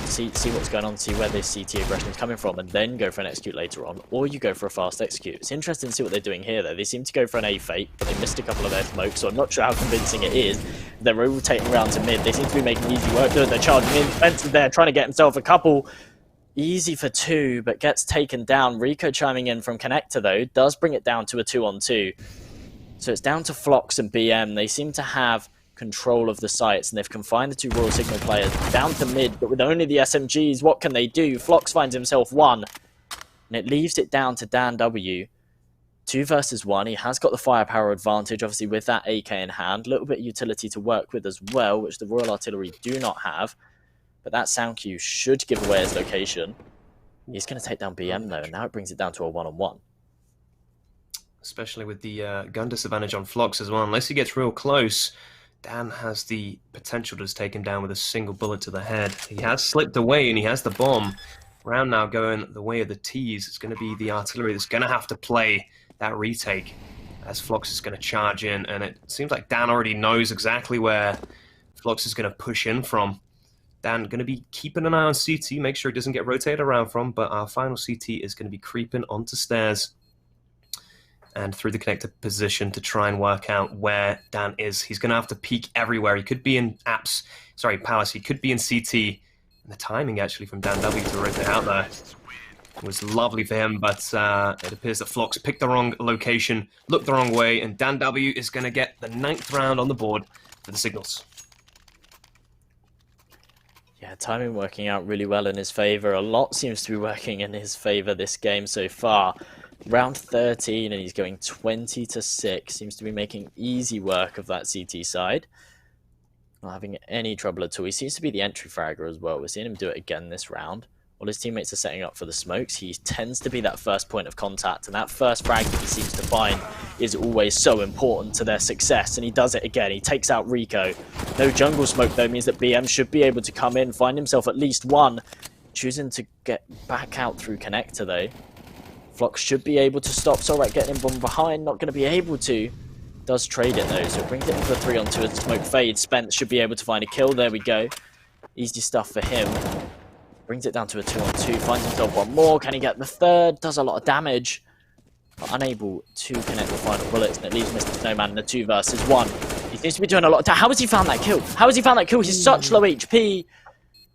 see what's going on, see where this CT aggression is coming from, and then go for an execute later on, or you go for a fast execute. It's interesting to see what they're doing here, though. They seem to go for an A fake, but they missed a couple of their smokes, so I'm not sure how convincing it is. They're rotating around to mid. They seem to be making easy work. They're charging in. Spence is there, trying to get himself a couple. Easy for 2, but gets taken down. Rico chiming in from Connector, though, does bring it down to a 2-on-2. So it's down to Flox and BM. They seem to have control of the sites, and they've confined the 2 Royal Signal players down to mid, but with only the SMGs, what can they do? Flox finds himself 1, and it leaves it down to Dan W. 2 versus 1. He has got the firepower advantage, obviously, with that AK in hand. A little bit of utility to work with as well, which the Royal Artillery do not have. But that sound cue should give away his location. He's going to take down BM, though, and now it brings it down to a 1-on-1. Especially with the gun disadvantage on Flox as well. Unless he gets real close, Dan has the potential to just take him down with a single bullet to the head. He has slipped away, and he has the bomb. Round now going the way of the T's. It's going to be the artillery that's going to have to play that retake as Flox is going to charge in, and it seems like Dan already knows exactly where Flox is going to push in from. Dan going to be keeping an eye on CT, make sure it doesn't get rotated around from, but our final CT is going to be creeping onto stairs and through the connector position to try and work out where Dan is. He's going to have to peek everywhere. He could be in Palace. He could be in CT. And the timing, actually, from Dan W to rotate out there was lovely for him, but it appears that Flox picked the wrong location, looked the wrong way, and Dan W is going to get the 9th round on the board for the Signals. Yeah, timing working out really well in his favour. A lot seems to be working in his favour this game so far. Round 13, and he's going 20-6. Seems to be making easy work of that CT side. Not having any trouble at all. He seems to be the entry fragger as well. We're seeing him do it again this round. While his teammates are setting up for the smokes, he tends to be that first point of contact, and that first frag that he seems to find is always so important to their success, and he does it again. He takes out Rico. No jungle smoke, though, means that BM should be able to come in, find himself at least 1. Choosing to get back out through Connector, though. Flox should be able to stop Solrak getting him from behind, not going to be able to. Does trade it, though, so it brings it into the 3-on-2 as the smoke fades. Spence should be able to find a kill. There we go. Easy stuff for him. Brings it down to a 2-on-2, finds himself 1 more. Can he get the 3rd? Does a lot of damage, but unable to connect the final bullets, and it leaves Mr. Snowman in a 2 versus 1. He seems to be doing a lot of damage. How has he found that kill? How has he found that kill? He's such low HP,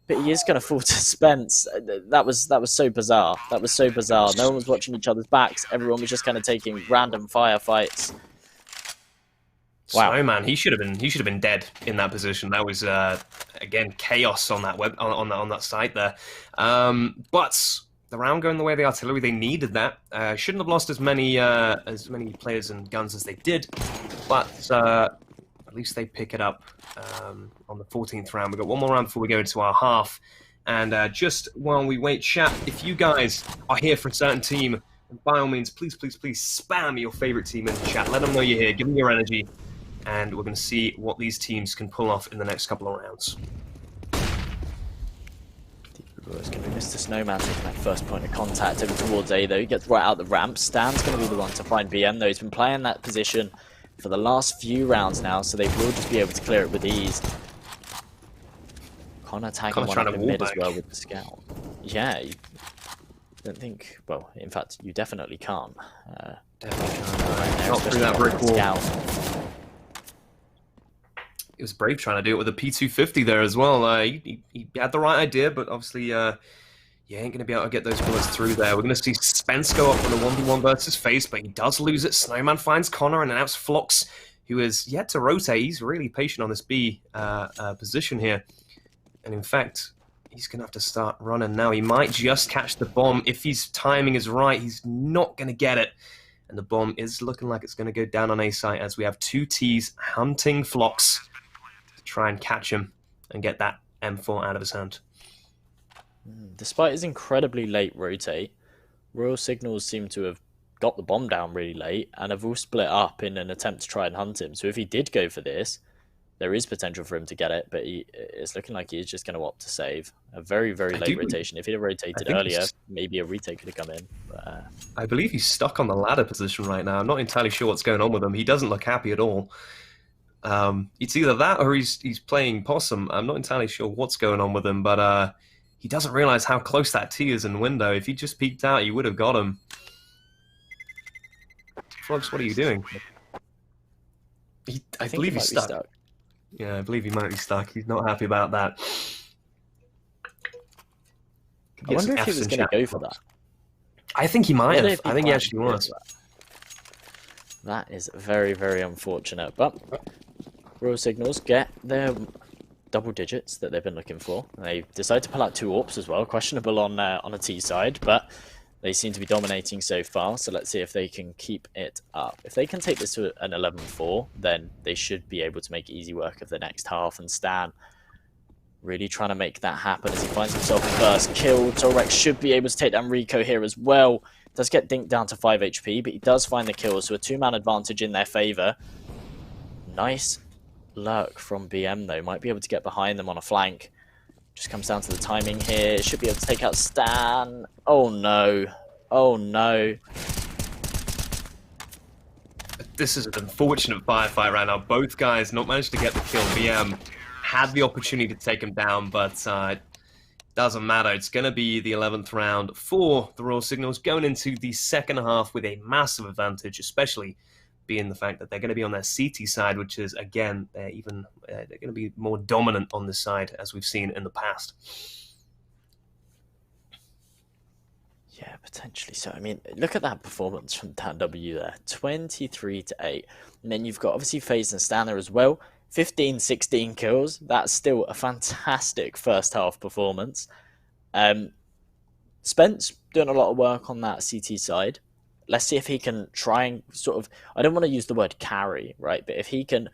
but he is going to fall to Spence. That was so bizarre. That was so bizarre. No one was watching each other's backs. Everyone was just kind of taking random firefights. Wow, man, he should have been dead in that position. That was again chaos on that on that site there. But the round going the way of the artillery. They needed that. Shouldn't have lost as many players and guns as they did, but at least they pick it up on the 14th round. We've got one more round before we go into our half. And just while we wait, chat, if you guys are here for a certain team, by all means, please, please, please spam your favorite team in the chat. Let them know you're here. Give them your energy. And we're going to see what these teams can pull off in the next couple of rounds. It's going to be Mr. Snowman taking that first point of contact over towards A, though. He gets right out the ramp. Stan's going to be the one to find BM, though. He's been playing that position for the last few rounds now, so they will just be able to clear it with ease. Connor tagging one up in mid as well with the scout. Yeah, you don't think... Well, in fact, you definitely can't. Definitely can't. Not through that brick wall. He was brave trying to do it with a P250 there as well. He had the right idea, but obviously you ain't going to be able to get those bullets through there. We're going to see Spence go up on a 1v1 versus Face, but he does lose it. Snowman finds Connor, and now it's Flox, who is yet to rotate. He's really patient on this B position here. And in fact, he's going to have to start running now. He might just catch the bomb. If his timing is right, he's not going to get it. And the bomb is looking like it's going to go down on A site as we have two Ts hunting Flox to try and catch him and get that M4 out of his hand. Despite his incredibly late rotate, Royal Signals seem to have got the bomb down really late and have all split up in an attempt to try and hunt him. So if he did go for this, there is potential for him to get it, but it's looking like he's just going to opt to save. A very, very late rotation. If he'd have rotated earlier, maybe a retake could have come in. But, I believe he's stuck on the ladder position right now. I'm not entirely sure what's going on with him. He doesn't look happy at all. It's either that or he's playing possum. I'm not entirely sure what's going on with him, but he doesn't realize how close that T is in window. If he just peeked out, you would have got him. Flox, what are you doing? I believe he's stuck. Yeah, I believe he might be stuck. He's not happy about that. I wonder if he was going to go for that. I think he might have. I think he actually was. That is very, very unfortunate. But Royal Signals get their double digits that they've been looking for. They decide to pull out two AWPs as well. Questionable on a T side, but they seem to be dominating so far. So let's see if they can keep it up. If they can take this to an 11-4, then they should be able to make easy work of the next half. And Stan really trying to make that happen as he finds himself first kill. Torek should be able to take down Rico here as well. Does get dinked down to 5 HP, but he does find the kill. So a two-man advantage in their favor. Nice lurk from BM though. Might be able to get behind them on a flank. Just comes down to the timing here. Should be able to take out Stan. Oh no. Oh no. This is an unfortunate firefight right now. Both guys not managed to get the kill. BM had the opportunity to take him down, but it doesn't matter. It's going to be the 11th round for the Royal Signals, going into the second half with a massive advantage, especially being the fact that they're going to be on their CT side, which is, again, they're going to be more dominant on this side, as we've seen in the past. Yeah, potentially so. I mean, look at that performance from Dan W there. 23-8. And then you've got, obviously, FaZe and Stan there as well. 15, 16 kills. That's still a fantastic first half performance. Spence doing a lot of work on that CT side. Let's see if he can try and sort of, I don't want to use the word carry, right? But if he can,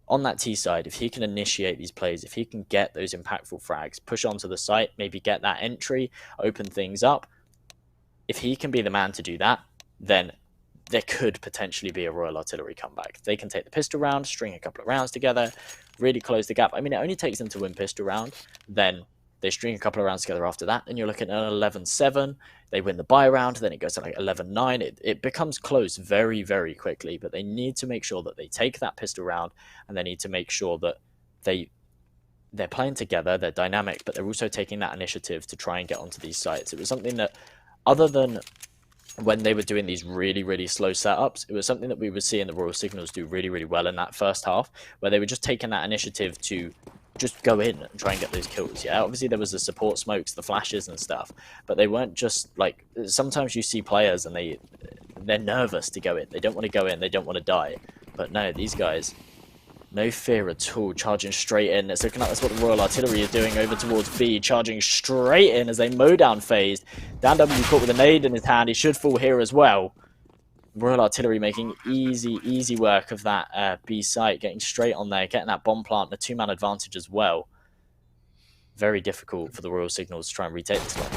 on that T side, if he can initiate these plays, if he can get those impactful frags, push onto the site, maybe get that entry, open things up. If he can be the man to do that, then there could potentially be a Royal Artillery comeback. They can take the pistol round, string a couple of rounds together, really close the gap. I mean, it only takes them to win pistol round, then they string a couple of rounds together after that, and you're looking at an 11-7. They win the buy round, then it goes to like 11-9. It becomes close very, very quickly, but they need to make sure that they take that pistol round, and they need to make sure that they're playing together, they're dynamic, but they're also taking that initiative to try and get onto these sites. It was something that, other than when they were doing these really, really slow setups, it was something that we were seeing the Royal Signals do really, really well in that first half, where they were just taking that initiative to just go in and try and get those kills. Yeah, obviously there was the support smokes, the flashes and stuff, but they weren't just like, sometimes you see players and they're nervous to go in. They don't want to go in, they don't want to die. But no, these guys, No fear at all, charging straight in. It's looking like that's what the Royal Artillery are doing over towards B, charging straight in as they mow down FaZe. Dan W caught with a nade in his hand. He should fall here as well. Royal Artillery making easy work of that B site, getting straight on there, getting that bomb plant and a 2-man advantage as well. Very difficult for the Royal Signals to try and retake this one.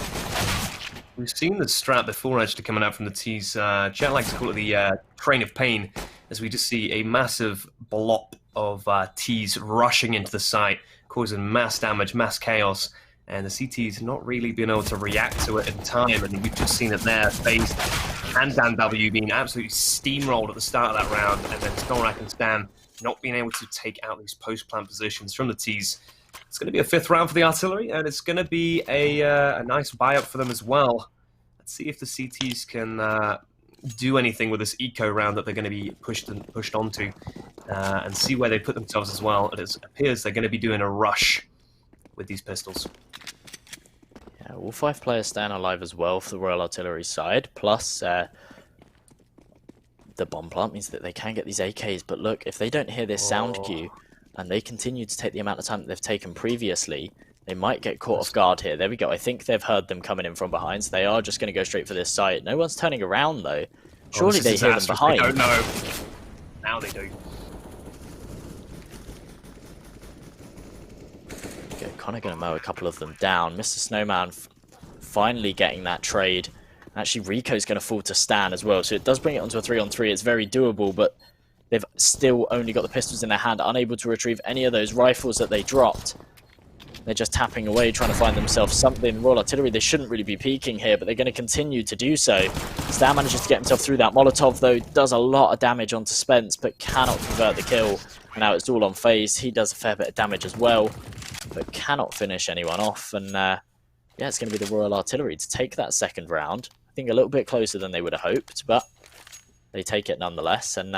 We've seen the strat before actually coming out from the T's. Chat likes to call it the train of pain, as we just see a massive blop of T's rushing into the site, causing mass damage, mass chaos, and the CT's not really being able to react to it in time. And we've just seen it there, FaZe and Dan W being absolutely steamrolled at the start of that round, and then Snorak and Stan not being able to take out these post-plant positions from the T's. It's going to be a 5th round for the Artillery, and it's going to be a nice buy-up for them as well. Let's see if the CTs can do anything with this eco round that they're going to be pushed onto, and see where they put themselves as well. It appears they're going to be doing a rush with these pistols. Yeah, all 5 players staying alive as well for the Royal Artillery side, plus the bomb plant means that they can get these AKs. But look, if they don't hear this sound cue, and they continue to take the amount of time that they've taken previously, they might get caught off guard here. There we go. I think they've heard them coming in from behind, so they are just going to go straight for this site. No one's turning around, though. Surely they hear them behind. I don't know. Now they do. Okay, Connor going to mow a couple of them down. Mr. Snowman finally getting that trade. Actually, Rico's going to fall to Stan as well, so it does bring it onto a 3-on-3. It's very doable, but they've still only got the pistols in their hand, unable to retrieve any of those rifles that they dropped. They're just tapping away, trying to find themselves something. Royal Artillery, they shouldn't really be peeking here, but they're going to continue to do so. Stan manages to get himself through that Molotov, though. Does a lot of damage onto Spence, but cannot convert the kill. And now it's all on FaZe. He does a fair bit of damage as well, but cannot finish anyone off. And yeah, it's going to be the Royal Artillery to take that 2nd round. I think a little bit closer than they would have hoped, but they take it nonetheless. And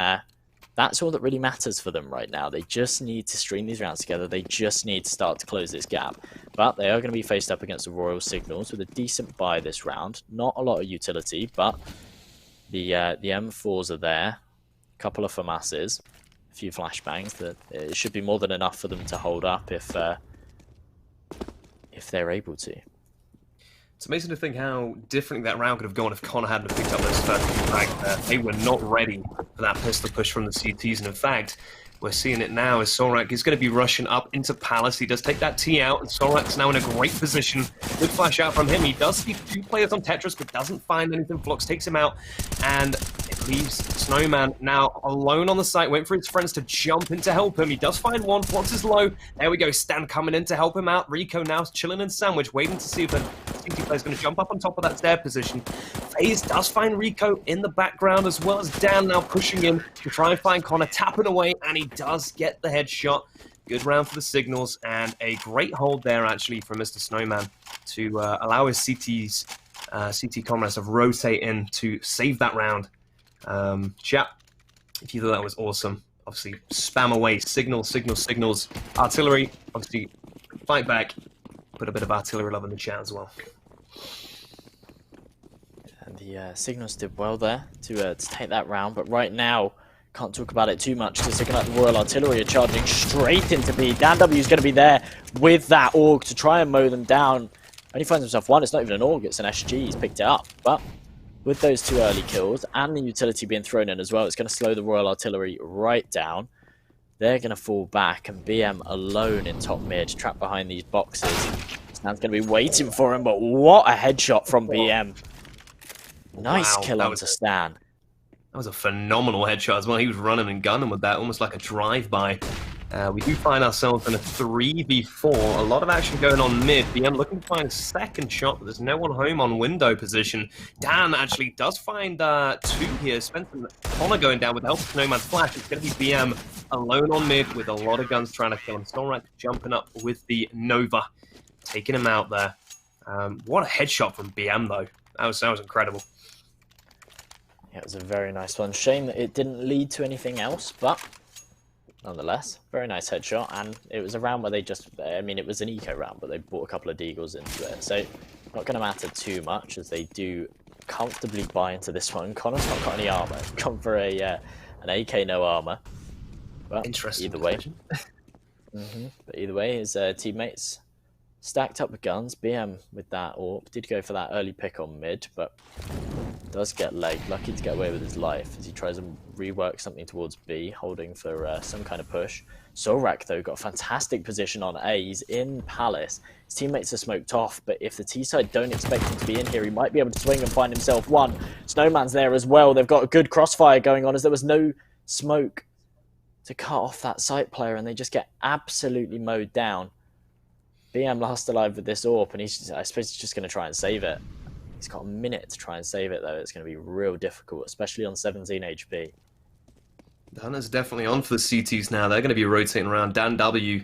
that's all that really matters for them right now. They just need to string these rounds together. They just need to start to close this gap. But they are going to be faced up against the Royal Signals with a decent buy this round. Not a lot of utility, but the M4s are there. A couple of FAMASs, a few flashbangs. That it should be more than enough for them to hold up if they're able to. It's amazing to think how differently that round could have gone if Connor hadn't picked up those first few there. They were not ready for that pistol push from the CTs, and in fact, we're seeing it now as Solrak is going to be rushing up into Palace. He does take that T out, and Solrak's now in a great position. Good flash out from him. He does see 2 players on Tetris, but doesn't find anything. Flux takes him out, and it leaves Snowman now alone on the site, waiting for his friends to jump in to help him. He does find one. Flux is low. There we go. Stan coming in to help him out. Rico now chilling in sandwich, waiting to see if the CT player's going to jump up on top of that stair position. FaZe does find Rico in the background, as well as Dan now pushing in to try and find Connor, tapping away, and he does get the headshot. Good round for the Signals, and a great hold there actually from Mr. Snowman to allow his CT comrades to rotate in to save that round. Chat, if you thought that was awesome, obviously spam away, signals. Artillery, obviously fight back, put a bit of artillery love in the chat as well. And the Signals did well there to take that round, but right now, can't talk about it too much because looking like the Royal Artillery are charging straight into B. Dan W is going to be there with that AUG to try and mow them down. Only finds himself one. It's not even an AUG, it's an SG. He's picked it up. But with those 2 early kills and the utility being thrown in as well, it's going to slow the Royal Artillery right down. They're going to fall back, and BM alone in top mid, trapped behind these boxes. Stan's going to be waiting for him, but what a headshot from BM. Nice kill onto Stan. That was a phenomenal headshot as well. He was running and gunning with that, almost like a drive-by. We do find ourselves in a 3v4. A lot of action going on mid. BM looking to find a 2nd shot, but there's no one home on window position. Dan actually does find 2 here. Spencer and Connor going down with the help of Snowman's flash. It's going to be BM alone on mid with a lot of guns trying to kill him. Stormrat jumping up with the Nova, taking him out there. What a headshot from BM though. That was incredible. Yeah, it was a very nice one. Shame that it didn't lead to anything else, but nonetheless, very nice headshot. And it was a round where they just, I mean, it was an eco round, but they brought a couple of deagles into it. So not going to matter too much as they do comfortably buy into this one. Connor's not got any armor. Gone for an AK no armor. But Interesting either way, decision. but either way, his teammates stacked up with guns. BM with that AWP did go for that early pick on mid, but does get legged. Lucky to get away with his life as he tries to rework something towards B, holding for some kind of push. Solrak, though, got a fantastic position on A. He's in Palace. His teammates are smoked off, but if the T-side don't expect him to be in here, he might be able to swing and find himself one. Snowman's there as well. They've got a good crossfire going on as there was no smoke to cut off that site player, and they just get absolutely mowed down. BM last alive with this AWP, and I suppose he's just going to try and save it. He's got a minute to try and save it, though. It's going to be real difficult, especially on 17 HP. Hunter's definitely on for the CTs now. They're going to be rotating around. Dan W,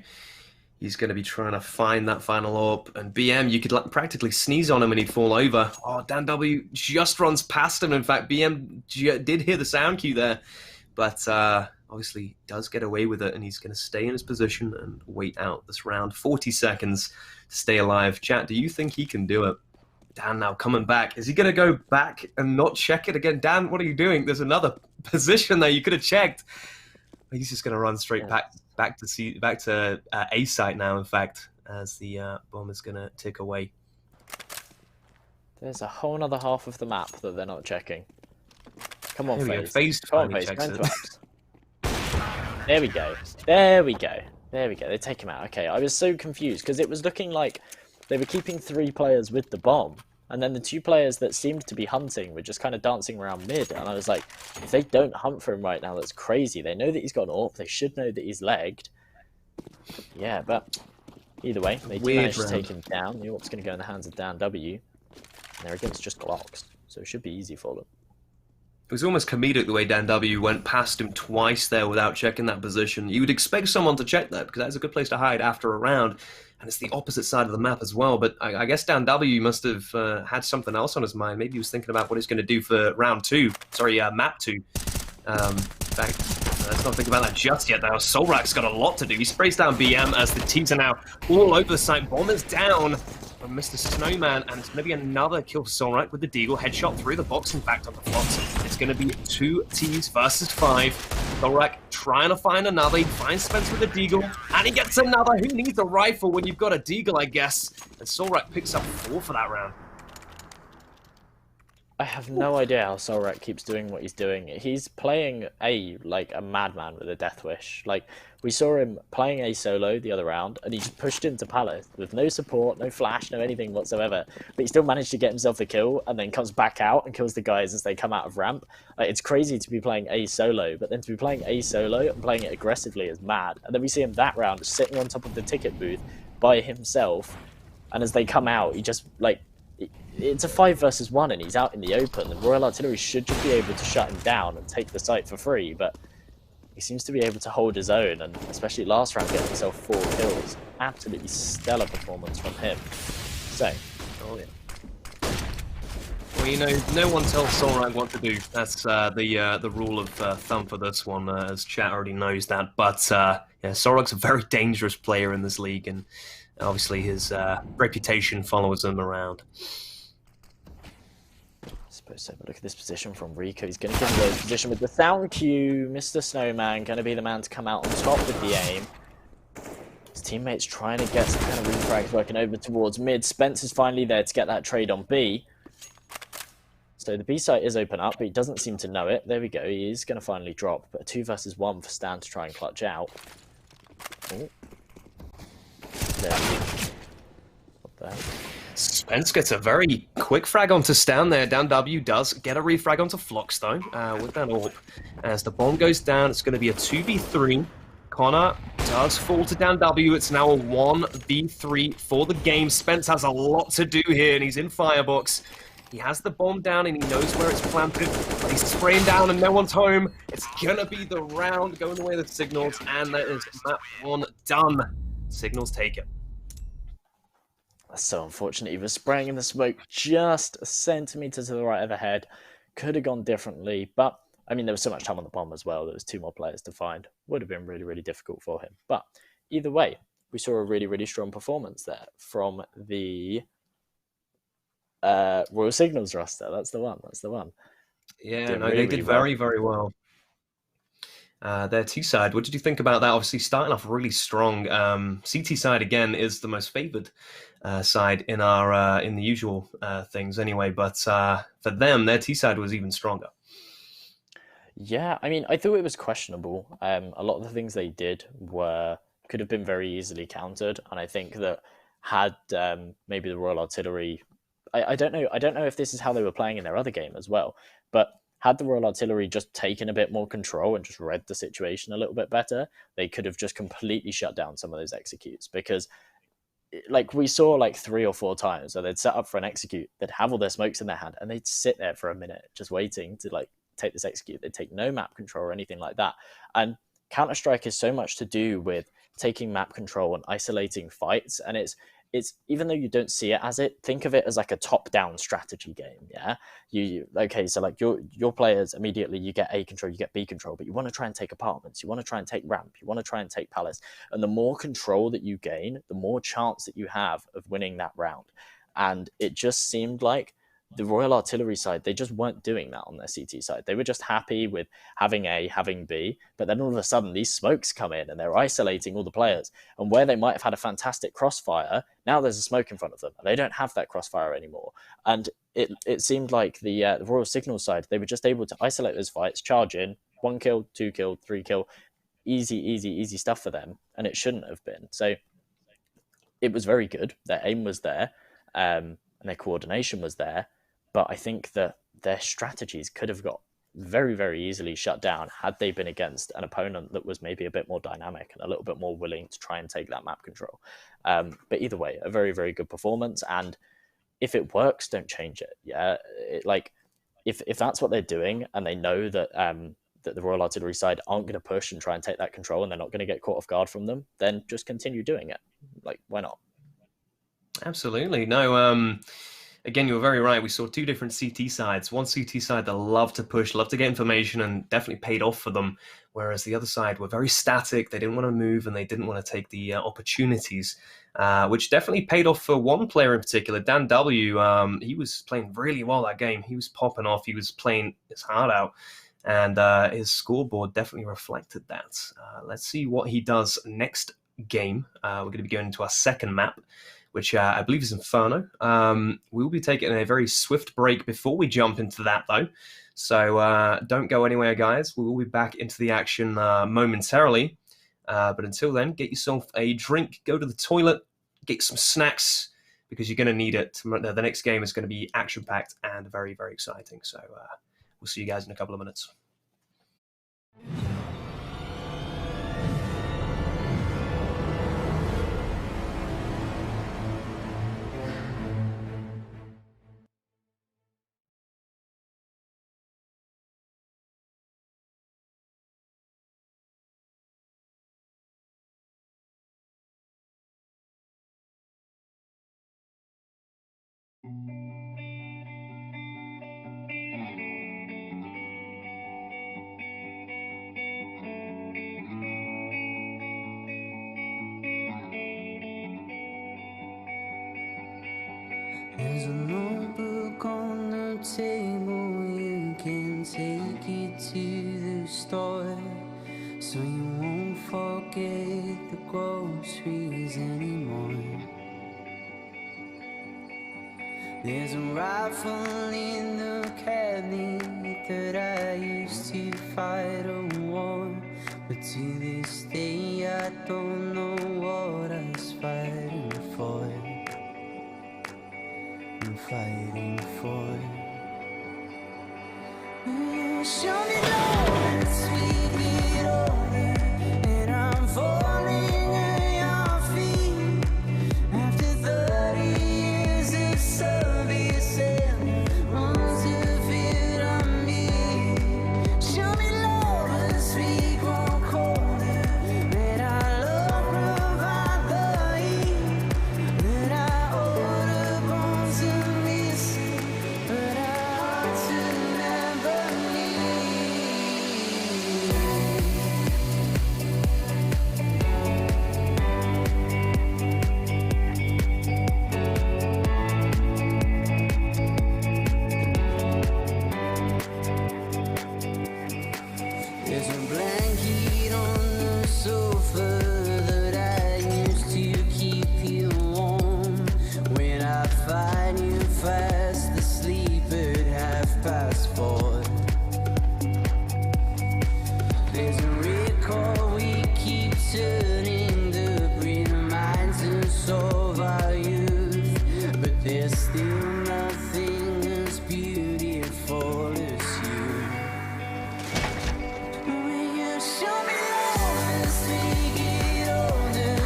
he's going to be trying to find that final AWP. And BM, you could practically sneeze on him and he'd fall over. Oh, Dan W just runs past him. In fact, BM did hear the sound cue there. But obviously does get away with it, and he's going to stay in his position and wait out this round. 40 seconds to stay alive. Chat, do you think he can do it? Dan now coming back. Is he going to go back and not check it again? Dan, what are you doing? There's another position there you could have checked. He's just going to run straight back to A site now, in fact, as the bomb is going to tick away. There's a whole other half of the map that they're not checking. Come on, FaZe. Come on, FaZe. There we go. There we go. There we go. They take him out. Okay, I was so confused because it was looking like they were keeping 3 players with the bomb, and then the 2 players that seemed to be hunting were just kind of dancing around mid. And I was like, if they don't hunt for him right now, that's crazy. They know that he's got an AWP. They should know that he's legged. Yeah, but either way, they do manage to take him down. The AWP's going to go in the hands of Dan W. And they're against just Glocks, so it should be easy for them. It was almost comedic the way Dan W went past him twice there without checking that position. You would expect someone to check that, because that's a good place to hide after a round. And it's the opposite side of the map as well. But I guess Dan W must have had something else on his mind. Maybe he was thinking about what he's going to do for round 2. Sorry, map 2. In fact, let's not think about that just yet. Now, Solrak's got a lot to do. He sprays down BM as the teams are now all over the site. Bomber's down from Mr. Snowman, and it's going to be another kill for Solrak with the Deagle. Headshot through the box, in fact, on the Fox. It's going to be 2 teams versus 5. Solrak trying to find another. He finds Spence with a Deagle, and he gets another. Who needs a rifle when you've got a Deagle, I guess? And Solrak picks up 4 for that round. I have no idea how Solrak keeps doing what he's doing. He's playing A like a madman with a death wish. Like, we saw him playing A solo the other round, and he just pushed into Palace with no support, no flash, no anything whatsoever. But he still managed to get himself the kill, and then comes back out and kills the guys as they come out of ramp. Like, it's crazy to be playing A solo, but then to be playing A solo and playing it aggressively is mad. And then we see him that round just sitting on top of the ticket booth by himself, and as they come out, he just, like, it's a 5 versus 1 and he's out in the open. The Royal Artillery should just be able to shut him down and take the site for free, but he seems to be able to hold his own, and especially last round getting himself 4 kills. Absolutely stellar performance from him. So, oh yeah. Well, you know, no one tells Solrak what to do. That's the rule of thumb for this one, as chat already knows that. But yeah, Solrak's a very dangerous player in this league, and obviously his reputation follows him around. Suppose so, but look at this position from Rico. He's going to give away his position with the sound cue. Mr. Snowman going to be the man to come out on top with the aim. His teammates trying to get some kind of refrags working over towards mid. Spence is finally there to get that trade on B. So the B site is open up, but he doesn't seem to know it. There we go. He is going to finally drop, but a 2 versus 1 for Stan to try and clutch out. Oh. There. What the hell? Spence gets a very quick frag onto Stan there. Dan W does get a refrag onto Flox, though, with that AWP. As the bomb goes down, it's going to be a 2v3. Connor does fall to Dan W. It's now a 1v3 for the game. Spence has a lot to do here, and he's in Firebox. He has the bomb down, and he knows where it's planted, but he's spraying down, and no one's home. It's going to be the round going the way of the Signals, and that is map 1 done. Signals take it. That's so unfortunate. He was spraying in the smoke just a centimetre to the right of the head. Could have gone differently, but I mean, there was so much time on the bomb as well. There was 2 more players to find. Would have been really, really difficult for him. But either way, we saw a really, really strong performance there from the Royal Signals roster. That's the one. That's the one. Yeah, no, they did very, very well. their T side. What did you think about that? Obviously, starting off really strong. CT side again is the most favored side in our in the usual things anyway. But for them, their T side was even stronger. Yeah, I mean, I thought it was questionable. A lot of the things they did could have been very easily countered, and I think that had maybe the Royal Artillery, I don't know, if this is how they were playing in their other game as well, but had the Royal Artillery just taken a bit more control and just read the situation a little bit better, they could have just completely shut down some of those executes. Because like we saw like 3 or 4 times where they'd set up for an execute, they'd have all their smokes in their hand, and they'd sit there for a minute just waiting to like take this execute. They'd take no map control or anything like that. And Counter-Strike is so much to do with taking map control and isolating fights, and it's even though you don't see it as it, think of it as like a top-down strategy game. Yeah, you okay, so like your players immediately, you get A control, you get B control, but you want to try and take apartments, you want to try and take ramp, you want to try and take palace, and the more control that you gain, the more chance that you have of winning that round. And it just seemed like the Royal Artillery side, they just weren't doing that on their CT side. They were just happy with having A, having B, but then all of a sudden these smokes come in and they're isolating all the players. And where they might have had a fantastic crossfire, now there's a smoke in front of them, and they don't have that crossfire anymore. And it seemed like the Royal Signal side, they were just able to isolate those fights, charge in, 1 kill, 2 kill, 3 kill, easy stuff for them, and it shouldn't have been. So it was very good. Their aim was there, and their coordination was there. But I think that their strategies could have got very, very easily shut down had they been against an opponent that was maybe a bit more dynamic and a little bit more willing to try and take that map control. But either way, a very, very good performance. And if it works, don't change it. Yeah, if that's what they're doing and they know that that the Royal Artillery side aren't going to push and try and take that control and they're not going to get caught off guard from them, then just continue doing it. Like, why not? Absolutely. No, again, you were very right. We saw 2 different CT sides. One CT side that loved to push, loved to get information, and definitely paid off for them. Whereas the other side were very static. They didn't want to move and they didn't want to take the opportunities, which definitely paid off for one player in particular, Dan W. He was playing really well that game. He was popping off. He was playing his heart out. And his scoreboard definitely reflected that. Let's see what he does next game. We're going to be going into our second map, which I believe is Inferno. We will be taking a very swift break before we jump into that, though. So don't go anywhere, guys. We will be back into the action momentarily. But until then, get yourself a drink, go to the toilet, get some snacks, because you're going to need it. The next game is going to be action-packed and very, very exciting. So we'll see you guys in a couple of minutes. There's a notebook on the table, you can take it to the store, so you won't forget the groceries anymore. There's a rifle in the cabinet that I used to fight a war, but to this day I don't know what I was fighting for. I'm fighting for. Show me love, sweet it over, and I'm falling at your feet. After 30 years of service and months of it on me. Show me love, as we grow colder, let our love provide the heat that I order bones to miss, but I ought to never leave. There's a blanket There's a record we keep turning, the reminds us of our youth, but there's still nothing as beautiful as you. Will you show me love as we get older,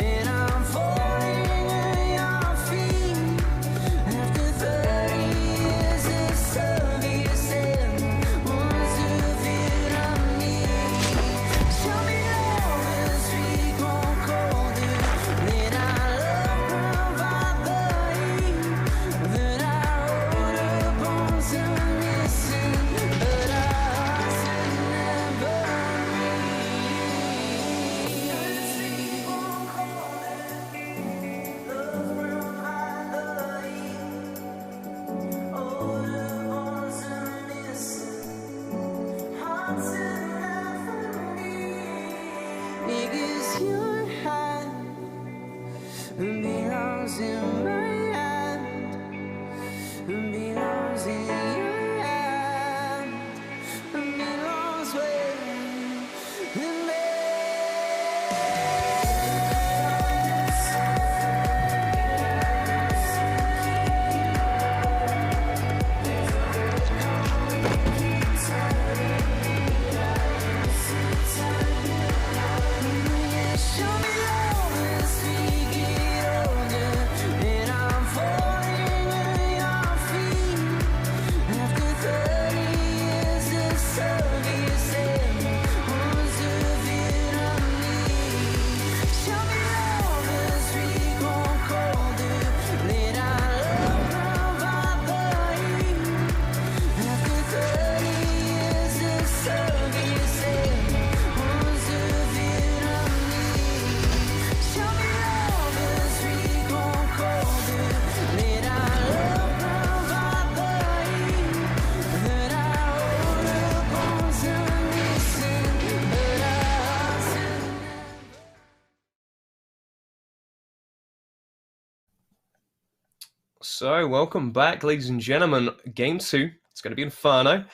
and I'm falling at your feet after 30 years of service and months of it on me. Show me love as we grow colder, let our love provide the heat that our older bones are missing, but our hearts will never meet. As we grow colder, love provide the heat, older bones are missing, hearts will never meet. Because your hand belongs in my hand, belongs in your hand, belongs with me. Show me love as we get older, and I'm falling at your feet after 30 years of service and months of it on me. Show me love as we grow colder, let our love provide the heat after 30 years of service and months of it on me. Show me love as we grow colder, let our love provide the heat that our older bones are missing, but our hearts will never. So, welcome back, ladies and gentlemen. Game 2. It's going to be Inferno.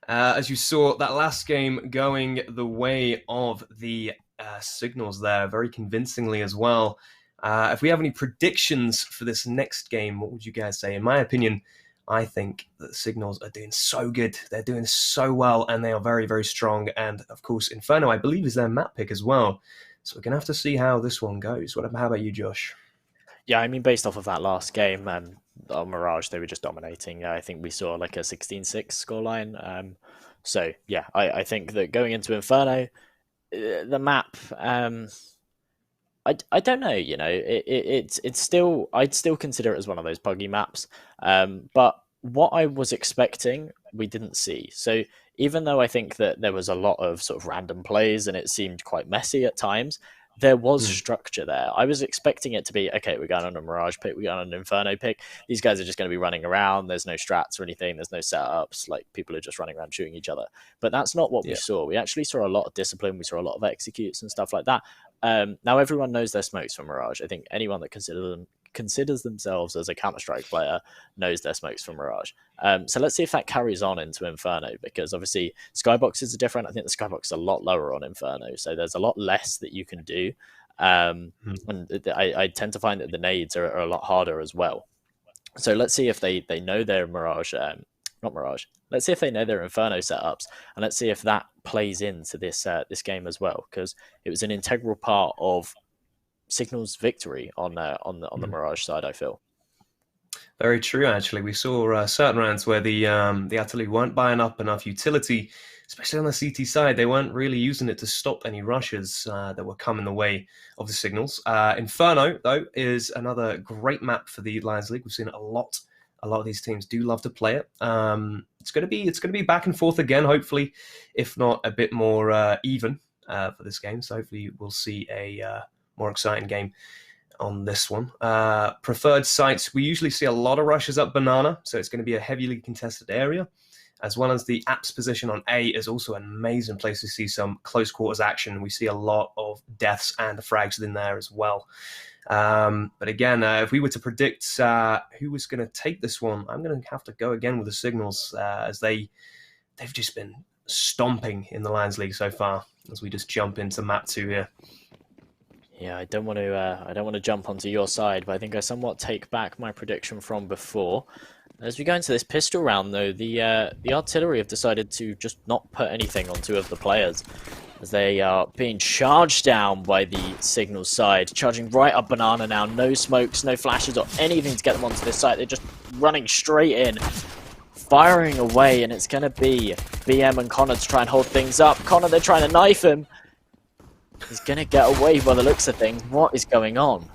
As you saw, that last game going the way of the Signals there, very convincingly as well. If we have any predictions for this next game, what would you guys say? In my opinion, I think that the Signals are doing so good. They're doing so well, and they are very, very strong. And, of course, Inferno, I believe, is their map pick as well. So we're going to have to see how this one goes. How about you, Josh? Yeah, I mean, based off of that last game, on Mirage, they were just dominating. I think we saw like a 16-6 scoreline. So, yeah, I think that going into Inferno, the map, I don't know, it's still, I'd still consider it as one of those buggy maps. But what I was expecting, we didn't see. So even though I think that there was a lot of sort of random plays and it seemed quite messy at times, there was structure there. I was expecting it to be, okay, we're going on a Mirage pick, we're going on an Inferno pick. These guys are just going to be running around. There's no strats or anything. There's no setups. Like, people are just running around shooting each other. But that's not what we saw. We actually saw a lot of discipline. We saw a lot of executes and stuff like that. Now everyone knows their smokes from Mirage. I think anyone that considers themselves as a Counter-Strike player knows their smokes from Mirage. So let's see if that carries on into Inferno, because obviously skyboxes are different. I think the skybox is a lot lower on Inferno, so there's a lot less that you can do. And I tend to find that the nades are a lot harder as well. So let's see if they know their Mirage, not Mirage. Let's see if they know their Inferno setups, and let's see if that plays into this this game as well, because it was an integral part of Signal's victory on the Mirage side, I feel. Very true, actually. We saw certain rounds where the artillery weren't buying up enough utility, especially on the CT side. They weren't really using it to stop any rushes that were coming the way of the Signals. Inferno, though, is another great map for the Lions League. We've seen it a lot. A lot of these teams do love to play it. It's going to be back and forth again, hopefully, if not a bit more even for this game. So hopefully we'll see a more exciting game on this one. Preferred sites, we usually see a lot of rushes up Banana, so it's going to be a heavily contested area, as well as the Apps position on A is also an amazing place to see some close quarters action. We see a lot of deaths and frags in there as well. But again, if we were to predict who was going to take this one, I'm going to have to go again with the Signals, as they've just been stomping in the Lions League so far, as we just jump into map 2 here. Yeah, I don't want to jump onto your side, but I think I somewhat take back my prediction from before. As we go into this pistol round, though, the artillery have decided to just not put anything on 2 of the players, as they are being charged down by the Signals side, charging right up Banana now. No smokes, no flashes, or anything to get them onto this site. They're just running straight in, firing away, and it's going to be BM and Connor to try and hold things up. Connor, they're trying to knife him. He's going to get away by the looks of things. What is going on?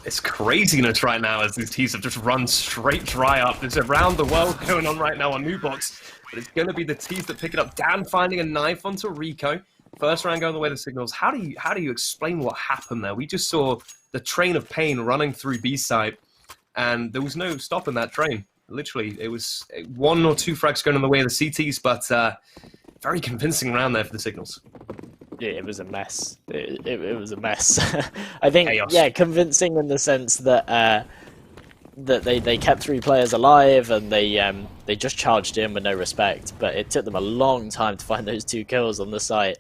It's craziness right now as these teams have just run straight dry up. There's a round the world going on right now on New Box, but it's going to be the teams that pick it up. Dan finding a knife onto Rico. First round going the way of the Signals. How do you explain what happened there? We just saw the train of pain running through B side, and there was no stopping that train. Literally, it was 1 or 2 frags going on the way of the CTs, but very convincing round there for the Signals. Yeah, it was a mess. It was a mess. I think, Chaos. yeah, convincing in the sense that they kept 3 players alive and they just charged in with no respect. But it took them a long time to find those 2 kills on the site.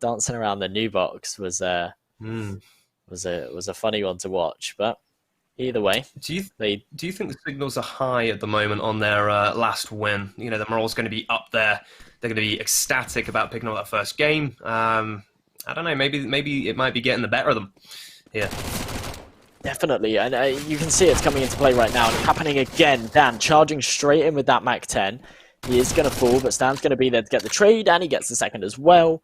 Dancing around the New Box was a funny one to watch. But either way, do you think the Signals are high at the moment on their last win? You know, the morale's going to be up there. They're going to be ecstatic about picking up that first game. I don't know. Maybe it might be getting the better of them here. Definitely, and you can see it's coming into play right now, and it's happening again. Dan charging straight in with that Mac 10. He is going to fall, but Stan's going to be there to get the trade, and he gets the second as well.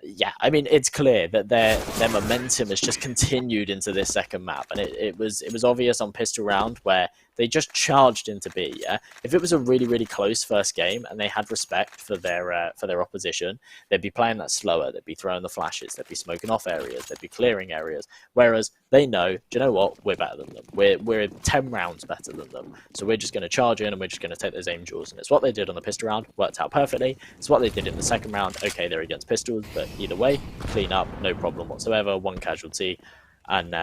Yeah, I mean, it's clear that their momentum has just continued into this second map, and it was obvious on Pistol Round where they just charged into B. Yeah, if it was a really, really close first game and they had respect for their opposition, they'd be playing that slower. They'd be throwing the flashes. They'd be smoking off areas. They'd be clearing areas. Whereas they know, do you know what? We're better than them. We're 10 rounds better than them. So we're just going to charge in and we're just going to take those aim jewels. And it's what they did on the pistol round. Worked out perfectly. It's what they did in the second round. Okay, they're against pistols, but either way, clean up, no problem whatsoever. 1 casualty, and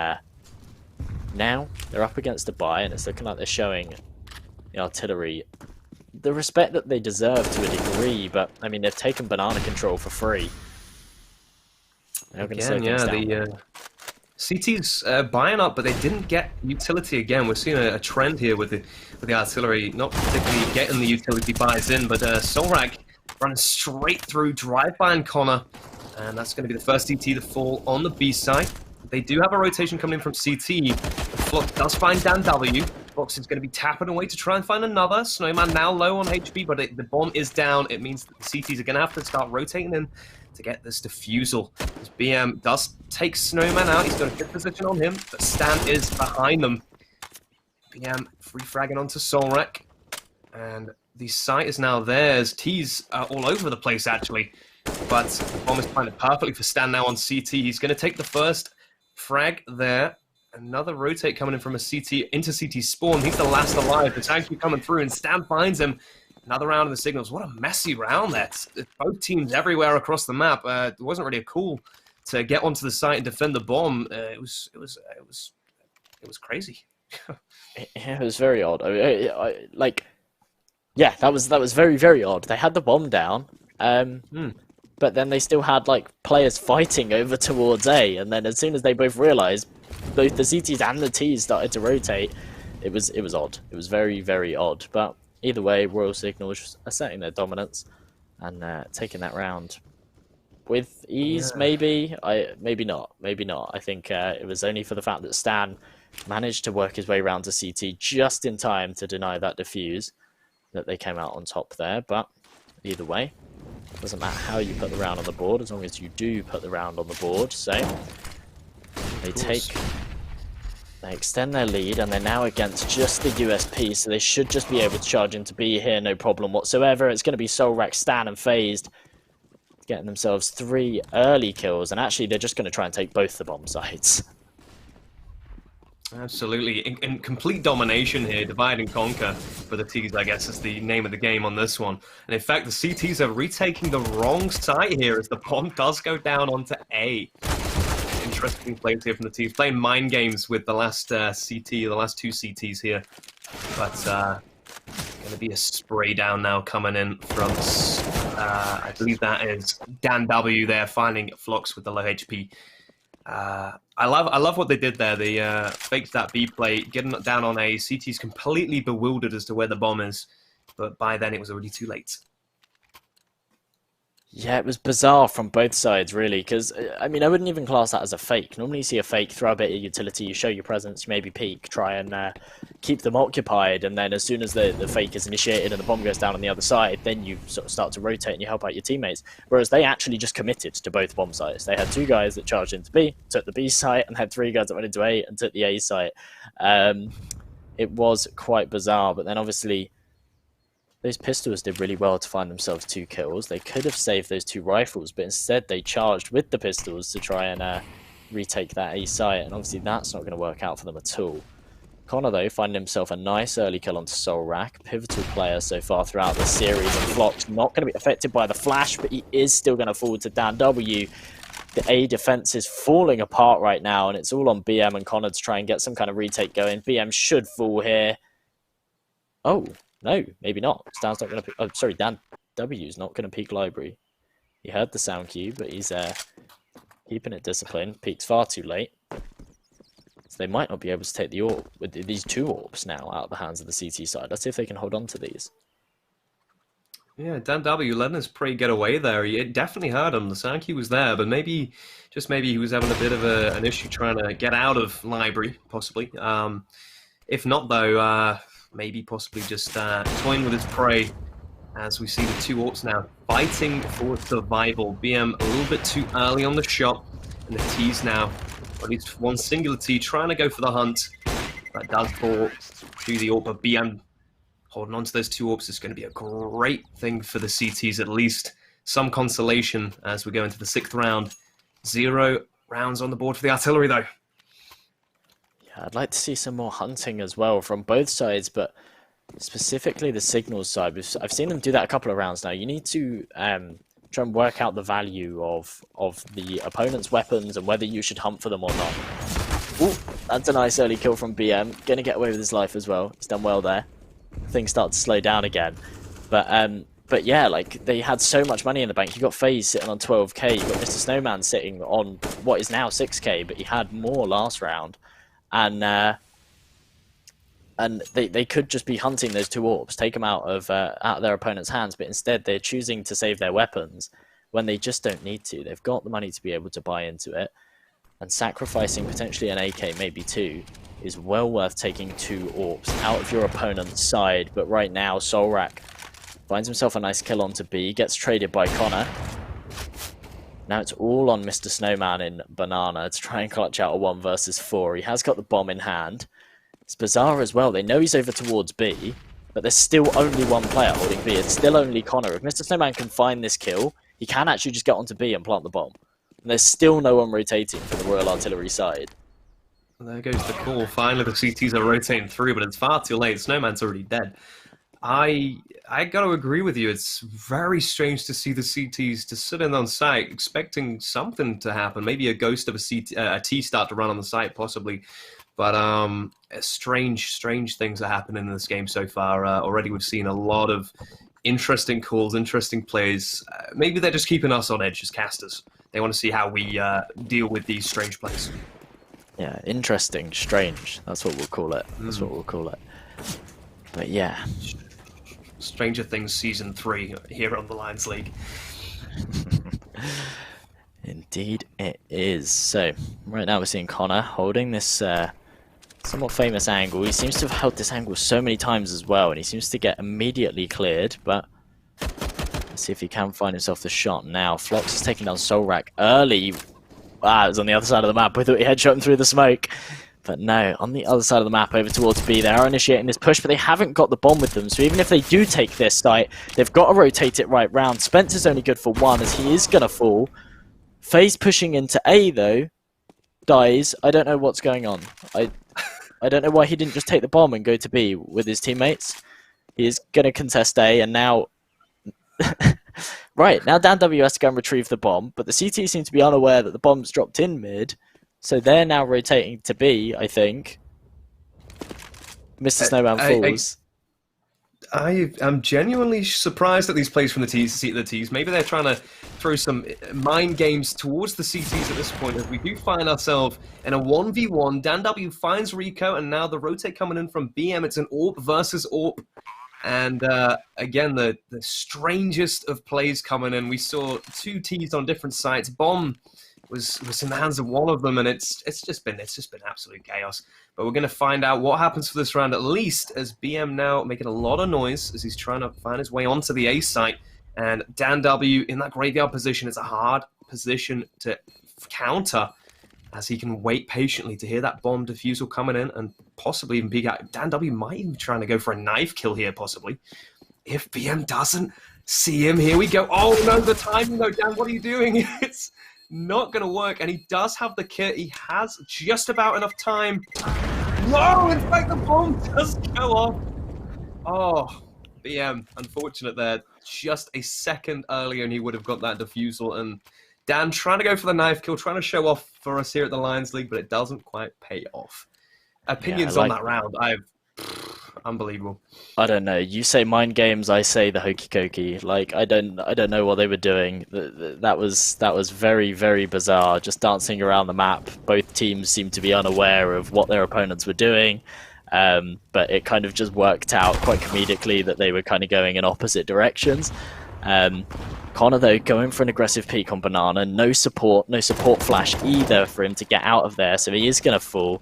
now they're up against a buy, and it's looking like they're showing the artillery the respect that they deserve to a degree. But I mean, they've taken banana control for free. They're going to slow things down. The CT's buying up, but they didn't get utility again. We're seeing a trend here with the artillery, not particularly getting the utility buys in, but Solrak running straight through, drive-by and Connor, and that's going to be the first CT to fall on the B side. They do have a rotation coming in from CT. The Flock does find Dan W. Fox is going to be tapping away to try and find another. Snowman now low on HP, but the bomb is down. It means that the CTs are going to have to start rotating in to get this defusal. As BM does take Snowman out. He's got a good position on him, but Stan is behind them. BM free fragging onto Solrak, and the site is now theirs. T's all over the place, actually. But the bomb is planted perfectly for Stan now on CT. He's going to take the first frag there. Another rotate coming in from a CT into CT spawn. He's the last alive. The tank keep coming through, and Stan finds him. Another round of the Signals. What a messy round there. It's both teams everywhere across the map. It wasn't really a call to get onto the site and defend the bomb. It was crazy. It was very odd. Yeah, that was very, very odd. They had the bomb down, but then they still had like players fighting over towards A, and then as soon as they both realized, both the CTs and the Ts started to rotate, it was odd. It was very, very odd. But either way, Royal Signals asserting their dominance and taking that round with ease. Yeah. Maybe not. I think it was only for the fact that Stan managed to work his way around to CT just in time to deny that defuse that they came out on top there. But either way, doesn't matter how you put the round on the board as long as you do put the round on the board. So they extend their lead, and they're now against just the USP, so they should just be able to charge into B here, no problem whatsoever. It's going to be Solrak, Stan, and Phased getting themselves 3 early kills, and actually they're just going to try and take both the bomb sites. Absolutely. In complete domination here, divide and conquer for the T's, I guess, is the name of the game on this one. And in fact, the CTs are retaking the wrong site here as the bomb does go down onto A. Interesting plays here from the T's, playing mind games with the last CT, the last 2 CTs here. But going to be a spray down now coming in from I believe that is Dan W there finding Flox with the low HP. I love what they did there. They faked that B play, getting it down on A. CT's completely bewildered as to where the bomb is, but by then it was already too late. Yeah, it was bizarre from both sides, really, because, I mean, I wouldn't even class that as a fake. Normally you see a fake, throw a bit of utility, you show your presence, you maybe peek, try and keep them occupied, and then as soon as the fake is initiated and the bomb goes down on the other side, then you sort of start to rotate and you help out your teammates. Whereas they actually just committed to both bomb sites. They had 2 guys that charged into B, took the B site, and had 3 guys that went into A and took the A site. It was quite bizarre, but then obviously those pistols did really well to find themselves 2 kills. They could have saved those 2 rifles, but instead they charged with the pistols to try and retake that A site, and obviously that's not going to work out for them at all. Connor, though, finding himself a nice early kill onto Solrak, pivotal player so far throughout the series, and Flox not going to be affected by the flash, but he is still going to fall to Dan W. The A defense is falling apart right now, and it's all on BM and Connor to try and get some kind of retake going. BM should fall here. Oh, no, maybe not. Stan's not going to... Oh, sorry, Dan W's not going to peek library. He heard the sound cue, but he's keeping it disciplined. Peeks far too late. So they might not be able to take the AWP with these 2 AWPs now out of the hands of the CT side. Let's see if they can hold on to these. Yeah, Dan W letting his prey get away there. It definitely hurt him. The sound cue was there, but maybe, just maybe he was having a bit of an issue trying to get out of library, possibly. If not, though, maybe possibly just toying with his prey, as we see the 2 AWPs now fighting for survival. BM a little bit too early on the shot, and the T's now, or at least one singular T, trying to go for the hunt. That does fall to the AWP, but BM holding on to those 2 AWPs is going to be a great thing for the CTs, at least some consolation as we go into the 6th round. 0 rounds on the board for the artillery, though. Yeah, I'd like to see some more hunting as well from both sides, but specifically the signals side. I've seen them do that a couple of rounds now. You need to try and work out the value of the opponent's weapons and whether you should hunt for them or not. Ooh, that's a nice early kill from BM. Going to get away with his life as well. He's done well there. Things start to slow down again. But yeah, like, they had so much money in the bank. You got FaZe sitting on 12k. You got Mr. Snowman sitting on what is now 6k, but he had more last round. And they could just be hunting those 2 AWPs, take them out of their opponent's hands, but instead they're choosing to save their weapons when they just don't need to. They've got the money to be able to buy into it, and sacrificing potentially an AK, maybe 2, is well worth taking 2 AWPs out of your opponent's side. But right now, Solrak finds himself a nice kill onto B, gets traded by Connor. Now it's all on Mr. Snowman in Banana to try and clutch out a 1 versus 4. He has got the bomb in hand. It's bizarre as well. They know he's over towards B, but there's still only 1 player holding B. It's still only Connor. If Mr. Snowman can find this kill, he can actually just get onto B and plant the bomb. And there's still no one rotating for the Royal Artillery side. There goes the call. Finally, the CTs are rotating through, but it's far too late. Snowman's already dead. I got to agree with you. It's very strange to see the CTs just sitting on site, expecting something to happen. Maybe a ghost of a T start to run on the site, possibly. But strange things are happening in this game so far. Already we've seen a lot of interesting calls, interesting plays. Maybe they're just keeping us on edge as casters. They want to see how we deal with these strange plays. Yeah, interesting, strange. That's what we'll call it. That's what we'll call it. But yeah. Stranger Things Season 3 here on the Lions League. Indeed it is. So, right now we're seeing Connor holding this somewhat famous angle. He seems to have held this angle so many times as well, and he seems to get immediately cleared, but let's see if he can find himself the shot now. Flox is taking down Solrak early. Ah, it was on the other side of the map. I thought he headshot him through the smoke. But no, on the other side of the map, over towards B, they are initiating this push, but they haven't got the bomb with them. So even if they do take this site, they've got to rotate it right round. Spencer's only good for 1, as he is going to fall. FaZe pushing into A, though, dies. I don't know what's going on. I don't know why he didn't just take the bomb and go to B with his teammates. He is going to contest A, and now... Right, now Dan W has to go and retrieve the bomb, but the CT seem to be unaware that the bomb's dropped in mid, so they're now rotating to B, I think. Mr. Snowman falls. I am genuinely surprised at these plays from the T's. Maybe they're trying to throw some mind games towards the CTs at this point, as we do find ourselves in a 1v1. Dan W finds Rico, and now the rotate coming in from BM. It's an AWP versus AWP. And again, the strangest of plays coming in. We saw 2 T's on different sites. Bomb was in the hands of one of them, and it's just been absolute chaos. But we're going to find out what happens for this round, at least, as BM now making a lot of noise as he's trying to find his way onto the A site. And Dan W in that graveyard position, it's a hard position to counter, as he can wait patiently to hear that bomb defusal coming in and possibly even peek out. Dan W might even be trying to go for a knife kill here, possibly. If BM doesn't see him, here we go. Oh no, the timing though, Dan, what are you doing? It's not going to work, and he does have the kit. He has just about enough time. No, in fact, the bomb does go off. Oh, BM, unfortunate there. Just a second earlier, and he would have got that defusal. And Dan trying to go for the knife kill, trying to show off for us here at the Lions League, but it doesn't quite pay off. Opinions on that round? Unbelievable. I don't know. You say mind games, I say the hokey cokey. Like I don't know what they were doing. That was very, very bizarre. Just dancing around the map. Both teams seemed to be unaware of what their opponents were doing. But it kind of just worked out quite comedically that they were kind of going in opposite directions. Connor though going for an aggressive peek on Banana. No support flash either for him to get out of there. So he is going to fall.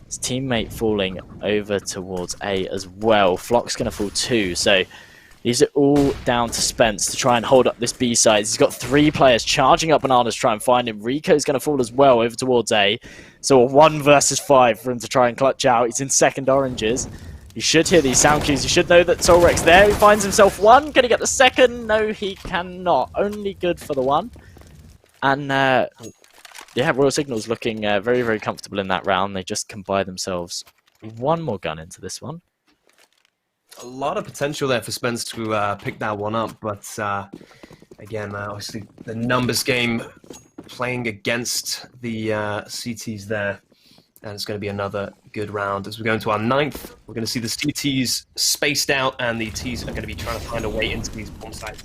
His teammate falling over towards A as well. Flock's going to fall too. So these are all down to Spence to try and hold up this B side. He's got 3 players charging up Bananas to try and find him. Rico's going to fall as well over towards A. So a 1 versus 5 for him to try and clutch out. He's in second oranges. You should hear these sound cues. You should know that Solrek's there. He finds himself 1. Can he get the second? No, he cannot. Only good for the 1. And yeah, Royal Signal's looking very, very comfortable in that round. They just can buy themselves 1 more gun into this one. A lot of potential there for Spence to pick that one up, but again, obviously the numbers game playing against the CTs there, and it's going to be another good round. As we go into our 9th, we're going to see the CTs spaced out, and the Ts are going to be trying to find a way into these bomb sites.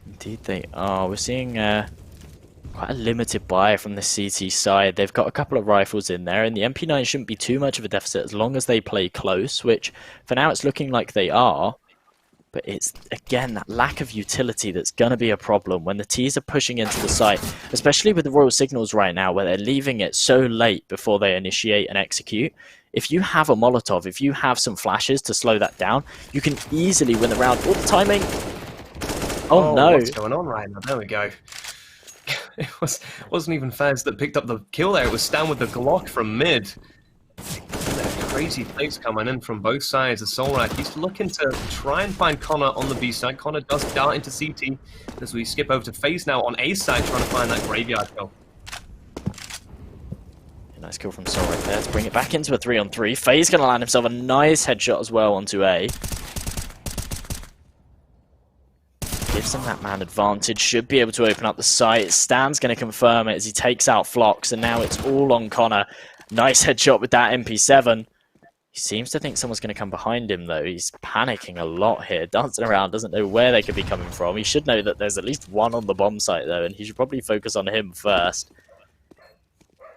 Indeed they are. We're seeing quite a limited buy from the CT side. They've got a couple of rifles in there, and the MP9 shouldn't be too much of a deficit as long as they play close, which for now it's looking like they are. But it's, again, that lack of utility that's going to be a problem when the Ts are pushing into the site, especially with the Royal Signals right now, where they're leaving it so late before they initiate and execute. If you have a Molotov, if you have some flashes to slow that down, you can easily win the round. All the timing... Oh no! What's going on right now? There we go. It wasn't even Fez that picked up the kill there. It was Stan with the Glock from mid. Crazy plays coming in from both sides of Solrak. He's looking to try and find Connor on the B side. Connor does dart into CT as we skip over to FaZe now on A side, trying to find that graveyard kill. Nice kill from Solrak there to bring it back into a 3-on-3. FaZe going to land himself a nice headshot as well onto A. Gives them that man advantage, should be able to open up the site. Stan's going to confirm it as he takes out Flocks, and now it's all on Connor. Nice headshot with that MP7. He seems to think someone's going to come behind him, though. He's panicking a lot here, dancing around, doesn't know where they could be coming from. He should know that there's at least 1 on the bomb site, though, and he should probably focus on him first.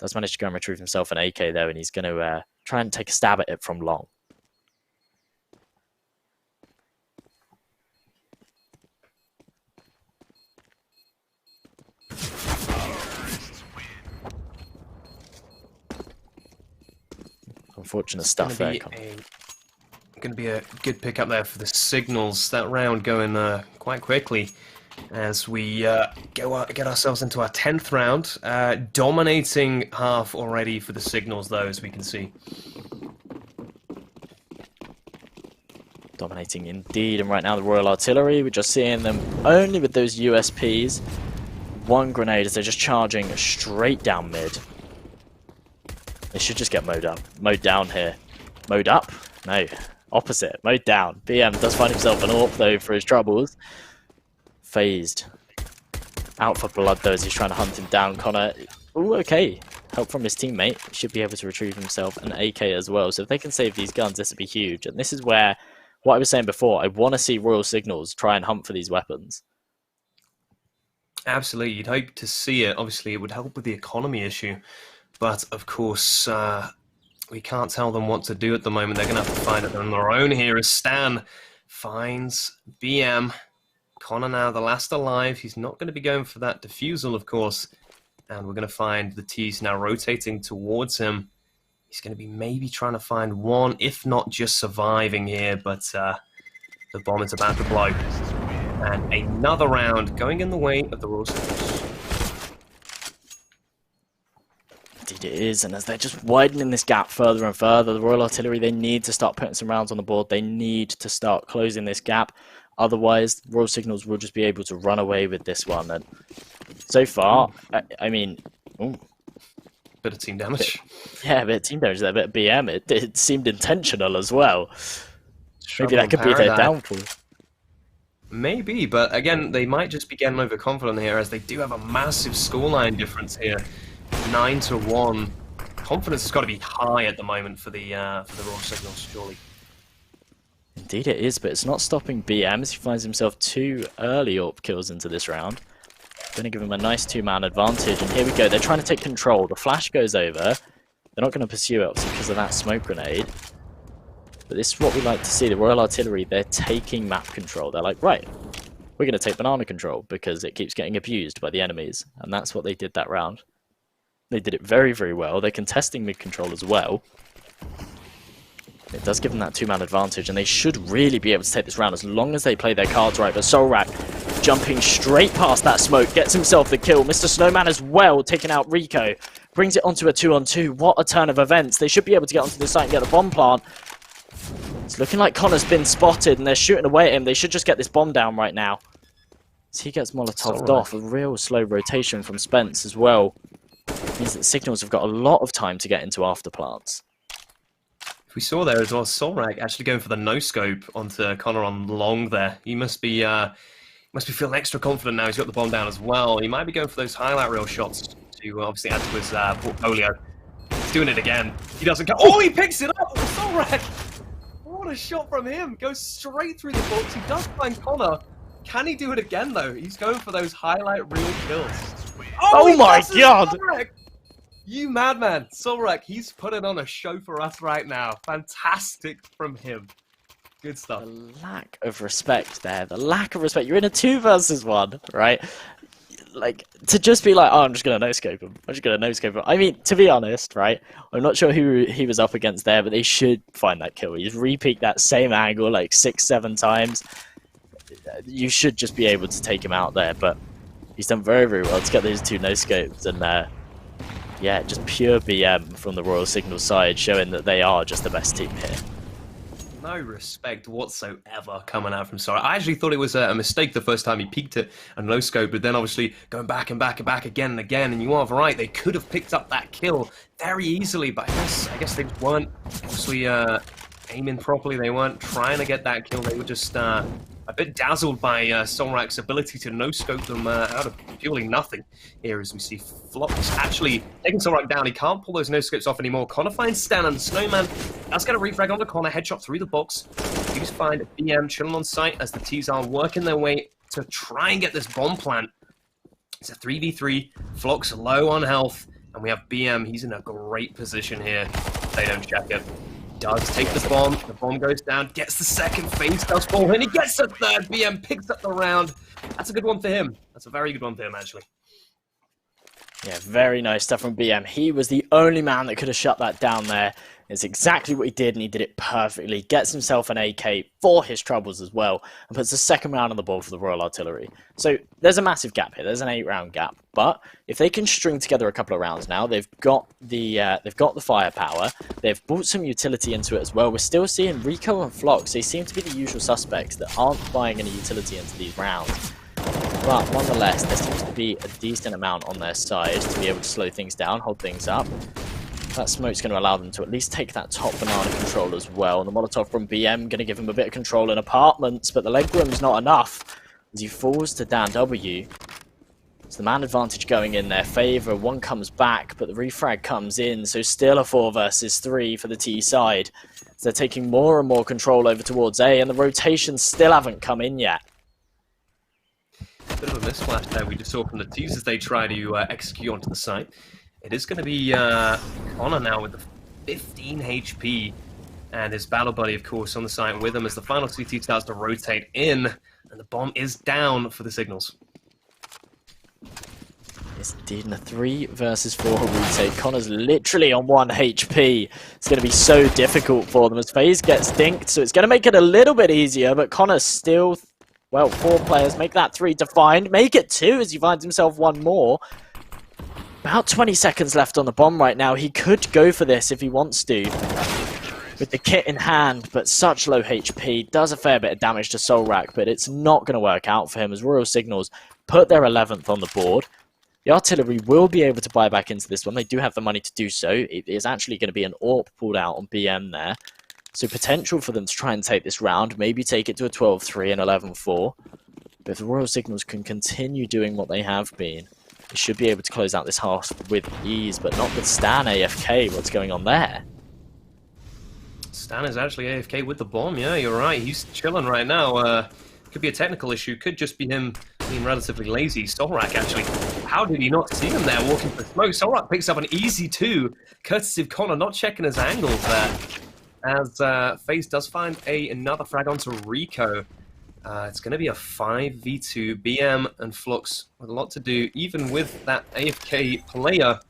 Does manage to go and retrieve himself an AK, though, and he's going to try and take a stab at it from long. Unfortunate stuff there. Going to be a good pickup there for the Signals. That round going quite quickly as we get ourselves into our 10th round. Dominating half already for the Signals, though, as we can see. Dominating indeed, and right now the Royal Artillery, we're just seeing them only with those USPs. 1 grenade as they're just charging straight down mid. They should just get mowed up. Mowed down here. Mowed up? No. Opposite. Mowed down. BM does find himself an AWP though for his troubles. Phased. Out for blood though as he's trying to hunt him down. Connor. Ooh, okay. help from his teammate, he should be able to retrieve himself an AK as well. So if they can save these guns, this would be huge. And this is where, what I was saying before, I want to see Royal Signals try and hunt for these weapons. Absolutely, you'd hope to see it. Obviously, it would help with the economy issue. But, of course, we can't tell them what to do at the moment. They're going to have to find it on their own here as Stan finds BM. Connor now the last alive. He's not going to be going for that defusal, of course. And we're going to find the T's now rotating towards him. He's going to be maybe trying to find one, if not just surviving here. But the bomb is about to blow. And another round going in the way of the Royal Signals. Indeed it is, and as they're just widening this gap further and further, the Royal Artillery, they need to start putting some rounds on the board. They need to start closing this gap. Otherwise, Royal Signals will just be able to run away with this one. And so far, I mean... Ooh. Bit of team damage. Yeah, a bit of team damage there, a bit of BM. It seemed intentional as well. Maybe that could be their downfall. Maybe, but again, they might just be getting overconfident here, as they do have a massive scoreline difference here. 9-1. Confidence has got to be high at the moment for the Royal Signals, surely. Indeed it is, but it's not stopping BM as he finds himself 2 early AWP kills into this round. Going to give him a nice 2-man advantage, and here we go. They're trying to take control. The flash goes over. They're not going to pursue it, obviously, because of that smoke grenade. But this is what we like to see. The Royal Artillery, they're taking map control. They're like, right, we're going to take banana control because it keeps getting abused by the enemies. And that's what they did that round. They did it very, very well. They're contesting mid control as well. It does give them that 2-man advantage, and they should really be able to take this round as long as they play their cards right. But Solrak jumping straight past that smoke, gets himself the kill. Mr. Snowman as well, taking out Rico. Brings it onto a 2-on-2. What a turn of events. They should be able to get onto the site and get the bomb plant. It's looking like Connor's been spotted, and they're shooting away at him. They should just get this bomb down right now. As he gets Molotov'd off, a real slow rotation from Spence as well. Means that Signals have got a lot of time to get into afterplants. We saw there as well, Solrak actually going for the no-scope onto Connor on long there. He must be feeling extra confident now. He's got the bomb down as well. He might be going for those highlight reel shots to obviously add to his portfolio. He's doing it again. He doesn't go. Oh, he picks it up! Solrak! What a shot from him. Goes straight through the box. He does find Connor. Can he do it again, though? He's going for those highlight reel kills. Oh my god! Solrak! You madman, Solrak, he's putting on a show for us right now. Fantastic from him. Good stuff. The lack of respect there. The lack of respect. You're in a 2 versus 1, right? Like, to just be like, oh, I'm just going to no-scope him. I'm just going to no-scope him. I mean, to be honest, right? I'm not sure who he was up against there, but they should find that kill. He's repeat that same angle like 6-7 times. You should just be able to take him out there, but he's done very, very well to get those 2 no-scopes. And, yeah, just pure BM from the Royal Signal side, showing that they are just the best team here. No respect whatsoever coming out from Solrak. I actually thought it was a mistake the first time he peeked it and no scope, but then obviously going back and back and back again and again, and you are right, they could have picked up that kill very easily, but I guess they weren't obviously aiming properly. They weren't trying to get that kill. They were just a bit dazzled by Solrak's ability to no-scope them out of purely nothing here, as we see Flops actually taking Solrak down. He can't pull those no-scopes off anymore. Connor finds Stan and Snowman. That's going to refrag onto Connor. Headshot through the box. He's find BM chilling on site as the T's are working their way to try and get this bomb plant. It's a 3v3. Flox low on health. And we have BM. He's in a great position here. They don't check it. Does take the bomb goes down, gets the second, face does fall in, he gets the third, BM picks up the round. That's a good one for him. That's a very good one for him, actually. Yeah, very nice stuff from BM. He was the only man that could have shut that down there. It's exactly what he did, and he did it perfectly. Gets himself an AK for his troubles as well, and puts the second round on the board for the Royal Artillery. So there's a massive gap here. There's an 8-round gap, but if they can string together a couple of rounds now, they've got the firepower. They've brought some utility into it as well. We're still seeing Rico and Flox. They seem to be the usual suspects that aren't buying any utility into these rounds. But nonetheless, there seems to be a decent amount on their side to be able to slow things down, hold things up. That smoke's going to allow them to at least take that top banana control as well. And the Molotov from BM going to give him a bit of control in apartments, but the leg room's not enough as he falls to Dan W. So the man advantage going in their favor. One comes back, but the refrag comes in. So still a 4 versus 3 for the T side. So they're taking more and more control over towards A, and the rotations still haven't come in yet. Bit of a misflash there we just saw from the T's as they try to execute onto the site. It is going to be Connor now with the 15 HP. And his battle buddy, of course, on the site with him as the final CT starts to rotate in. And the bomb is down for the Signals. Yes, indeed, in a 3 versus 4 retake. Connor's literally on 1 HP. It's going to be so difficult for them as FaZe gets dinked, so it's going to make it a little bit easier, but Connor's still, well, 4 players. Make that 3 defined. Make it 2 as he finds himself 1 more. About 20 seconds left on the bomb right now. He could go for this if he wants to, with the kit in hand, but such low HP. Does a fair bit of damage to Solrak, but it's not going to work out for him as Royal Signals put their 11th on the board. The artillery will be able to buy back into this one. They do have the money to do so. It is actually going to be an AWP pulled out on BM there. So potential for them to try and take this round, maybe take it to a 12-3 and 11-4. But if the Royal Signals can continue doing what they have been, they should be able to close out this half with ease, but not with Stan AFK. What's going on there? Stan is actually AFK with the bomb. Yeah, you're right. He's chilling right now. Could be a technical issue. Could just be him being relatively lazy. Solrak, actually. How did he not see him there walking for smoke? Solrak picks up an easy 2, courtesy of Connor not checking his angles there. As FaZe does find another frag onto Rico. It's going to be a 5v2. BM and Flux with a lot to do. Even with that AFK player,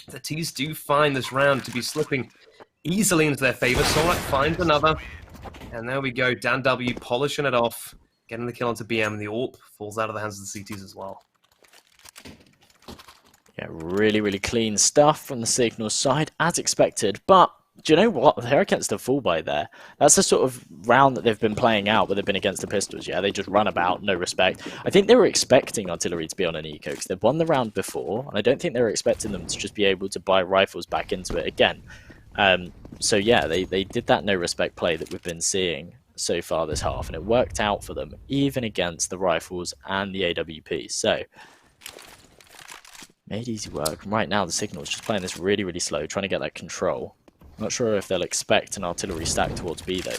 the T's do find this round to be slipping easily into their favor. Solrak finds another. And there we go. Dan W polishing it off. Getting the kill onto BM, and the AWP falls out of the hands of the CTs as well. Yeah, really, really clean stuff from the Signals side, as expected. But do you know what? They're against a full buy there. That's the sort of round that they've been playing out, where they've been against the Pistols. Yeah, they just run about, no respect. I think they were expecting artillery to be on an eco, because they've won the round before, and I don't think they were expecting them to just be able to buy rifles back into it again. So yeah, they did that no respect play that we've been seeing so far this half, and it worked out for them, even against the rifles and the AWP. So made easy work. And right now, the Signals just playing this really, really slow, trying to get that control. Not sure if they'll expect an artillery stack towards B, though.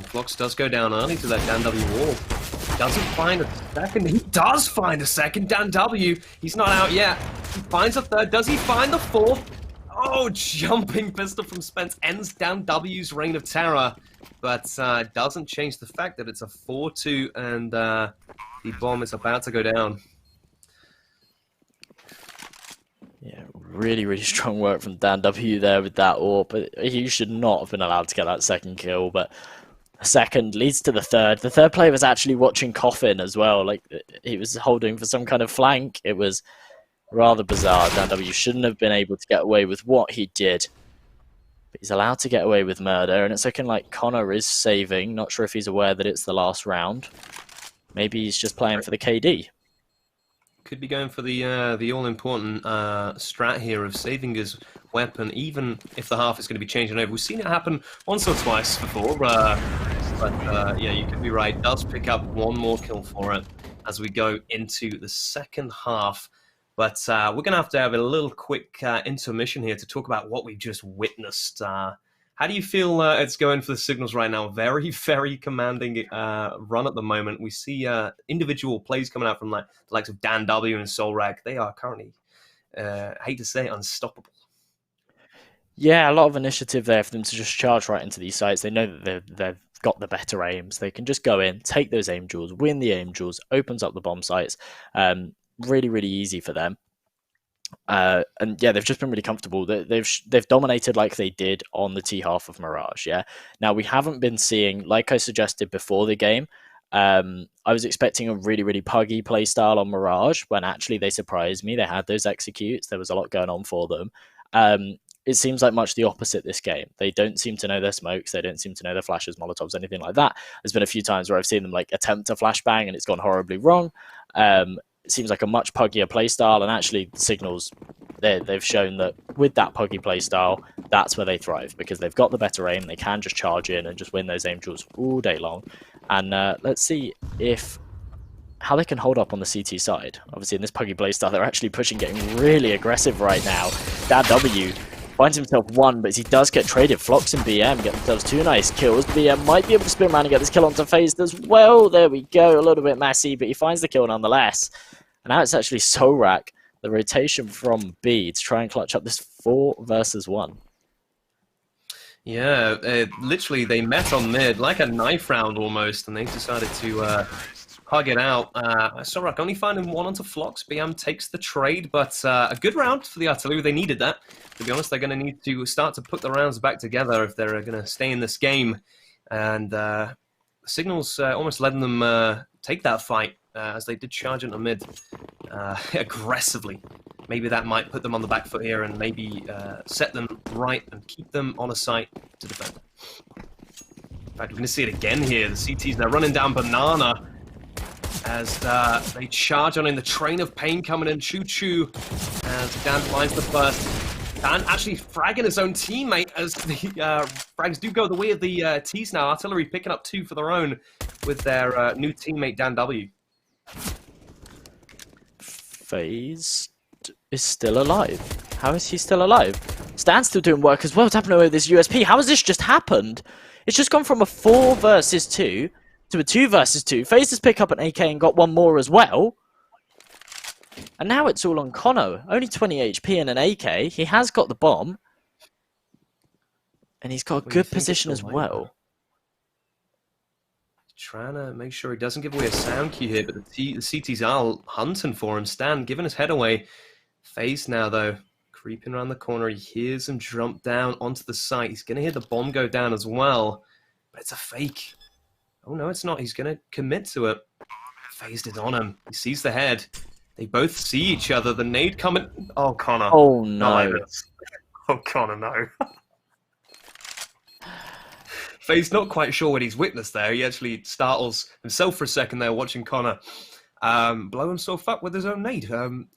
Flux does go down early to that Dan W wall. Doesn't find a second. He does find a second. Dan W. He's not out yet. He finds a third. Does he find the fourth? Oh, jumping pistol from Spence ends Dan W's reign of terror. But doesn't change the fact that it's a 4-2 and the bomb is about to go down. Yeah, really, really strong work from Dan W there with that AWP. But he should not have been allowed to get that second kill. But a second leads to the third. The third player was actually watching Coffin as well. Like, he was holding for some kind of flank. It was rather bizarre. Dan W shouldn't have been able to get away with what he did. But he's allowed to get away with murder. And it's looking like Connor is saving. Not sure if he's aware that it's the last round. Maybe he's just playing for the KD. Could be going for the all-important strat here of saving his weapon, even if the half is going to be changing over. We've seen it happen once or twice before, but yeah, you could be right. Does pick up one more kill for it as we go into the second half. But we're going to have a little quick intermission here to talk about what we've just witnessed. How do you feel it's going for the Signals right now? Very, very commanding run at the moment. We see individual plays coming out from the likes of Dan W and Solrak. They are currently, I hate to say, unstoppable. Yeah, a lot of initiative there for them to just charge right into these sites. They know that they've got the better aims. They can just go in, take those aim duels, win the aim duels, opens up the bomb sites. Really, really easy for them. And yeah, they've just been really comfortable. They've dominated like they did on the T half of Mirage. Yeah. Now we haven't been seeing, like I suggested before the game. I was expecting a really, really puggy play style on Mirage when actually they surprised me. They had those executes. There was a lot going on for them. It seems like much the opposite this game. They don't seem to know their smokes. They don't seem to know their flashes, molotovs, anything like that. There's been a few times where I've seen them like attempt a flashbang and it's gone horribly wrong. It seems like a much puggier playstyle, and actually the Signals, they've shown that with that puggy playstyle, that's where they thrive, because they've got the better aim. They can just charge in and just win those aim duels all day long. And let's see if how they can hold up on the CT side. Obviously, in this Puggy playstyle, they're actually pushing, getting really aggressive right now. That W finds himself one, but as he does get traded, Flox and BM get themselves 2 nice kills. BM might be able to spin around and get this kill onto FaZe as well. There we go, a little bit messy, but he finds the kill nonetheless. And now it's actually Solrak, the rotation from B, to try and clutch up this 4 versus 1. Yeah, literally they met on mid, like a knife round almost, and they decided to hug it out. Solrak only finding one onto Flox. BM takes the trade, but a good round for the Artillery. They needed that. To be honest, they're going to need to start to put the rounds back together if they're going to stay in this game. And Signals almost letting them take that fight as they did charge into mid aggressively. Maybe that might put them on the back foot here and maybe set them right and keep them on a site to defend. In fact, we're going to see it again here. The CTs, they're running down Banana as they charge on in the train of pain coming in. Choo-choo as Dan finds the first. Dan actually fragging his own teammate as the frags do go the way of the T's now. Artillery picking up 2 for their own with their new teammate Dan W. FaZe is still alive. How is he still alive? Stan's still doing work as well. What's happening with this USP? How has this just happened? It's just gone from a 4 versus 2 to a 2 versus 2. FaZe has picked up an AK and got one more as well. And now it's all on Kono. Only 20 HP and an AK. He has got the bomb. And he's got a good position as well. Trying to make sure he doesn't give away a sound cue here, but the CTs are hunting for him. Stan giving his head away. FaZe now, though, creeping around the corner. He hears him jump down onto the site. He's going to hear the bomb go down as well, but it's a fake. Oh, no, it's not. He's going to commit to it. FaZe is on him. He sees the head. They both see each other. The nade coming. Oh, Connor. Oh, no. Oh, Connor, no. FaZe not quite sure what he's witnessed there. He actually startles himself for a second there watching Connor blow himself up with his own nade.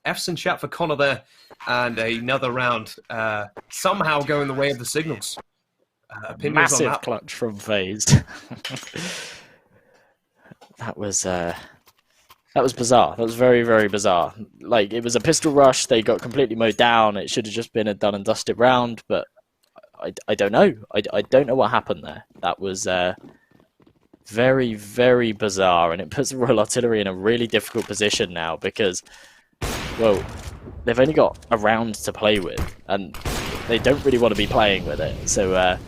F's in chat for Connor there. And another round somehow going the way of the Signals. Massive clutch from FaZe. That was bizarre. That was very, very bizarre. Like, it was a pistol rush. They got completely mowed down. It should have just been a done and dusted round, but I don't know. I don't know what happened there. That was very, very bizarre, and it puts the Royal Artillery in a really difficult position now because, well, they've only got a round to play with, and they don't really want to be playing with it. So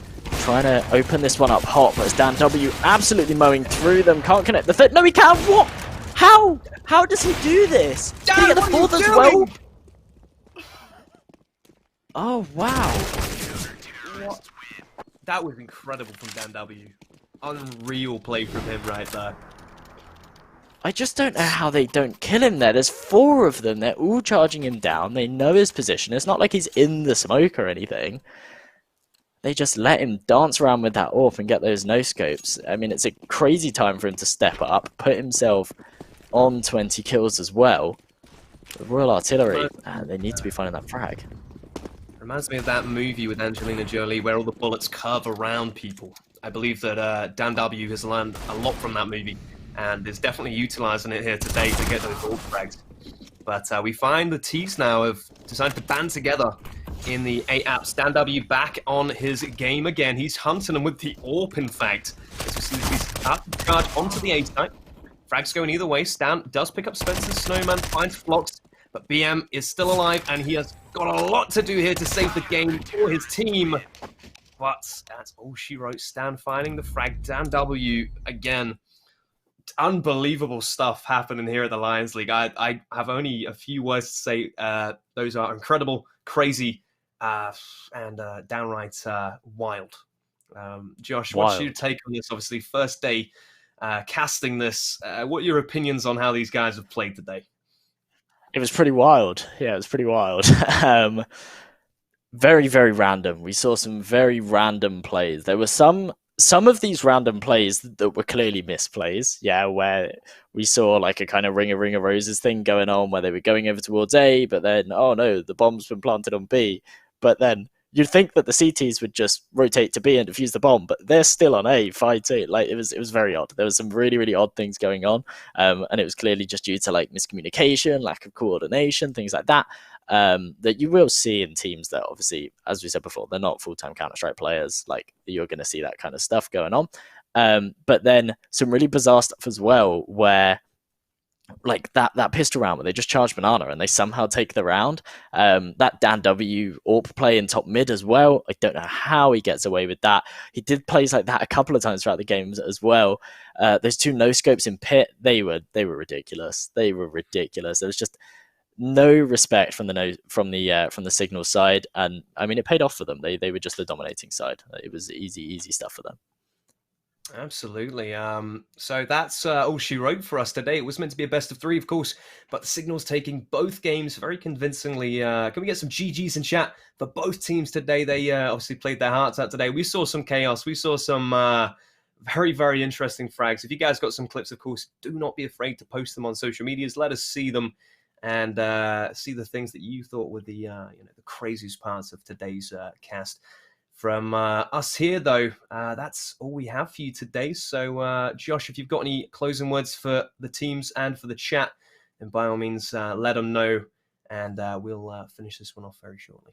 trying to open this one up hot, but it's Dan W absolutely mowing through them. Can't connect the fit. No, he can. What? How? How does he do this? Did he get the 4th as well? Oh, wow. What? That was incredible from Dan W. Unreal play from him right there. I just don't know how they don't kill him there. There's 4 of them. They're all charging him down. They know his position. It's not like he's in the smoke or anything. They just let him dance around with that AWP and get those no-scopes. I mean, it's a crazy time for him to step up, put himself on 20 kills as well. The Royal Artillery, they need to be finding that frag. Reminds me of that movie with Angelina Jolie where all the bullets curve around people. I believe that Dan W has learned a lot from that movie and is definitely utilizing it here today to get those AWP frags. But we find the T's now have decided to band together in the 8 apps. Dan W back on his game again. He's hunting them with the AWP, in fact. As we see he's about to charge onto the A site. Frags going either way. Stan does pick up Spencer's Snowman, finds Flox, but BM is still alive, and he has got a lot to do here to save the game for his team. But that's all she wrote. Stan finding the frag. Dan W again. Unbelievable stuff happening here at the Lions League. I have only a few words to say. Those are incredible, crazy, and downright wild. Josh, what's your take on this? Obviously, first day casting this. What are your opinions on how these guys have played today? It was pretty wild. Yeah, it was pretty wild. Very, very random. We saw some very random plays. There were some of these random plays that were clearly misplays. Yeah, where we saw like a kind of ring of roses thing going on where they were going over towards A, but then, oh no, the bomb's been planted on B. But then you'd think that the CTs would just rotate to B and defuse the bomb, but they're still on A fighting. Like, it was very odd. There was some really, really odd things going on, and it was clearly just due to like miscommunication, lack of coordination, things like that. That you will see in teams that obviously, as we said before, they're not full-time Counter-Strike players. Like, you're going to see that kind of stuff going on. But then some really bizarre stuff as well, where like that pistol round where they just charge banana and they somehow take the round. That Dan W AWP play in top mid as well. I don't know how he gets away with that. He did plays like that a couple of times throughout the games as well. Those 2 no scopes in pit, they were ridiculous. They were ridiculous. There was just no respect from the Signal side, and I mean, it paid off for them. They were just the dominating side. It was easy stuff for them. Absolutely. So that's all she wrote for us today. It was meant to be a best of 3, of course, but the Signal's taking both games very convincingly. Can we get some GGs in chat for both teams today? They obviously played their hearts out today. We saw some chaos. We saw some very, very interesting frags. If you guys got some clips, of course, do not be afraid to post them on social medias. Let us see them and see the things that you thought were the the craziest parts of today's cast. From us here, though, that's all we have for you today. So, Josh, if you've got any closing words for the teams and for the chat, then by all means, let them know, and we'll finish this one off very shortly.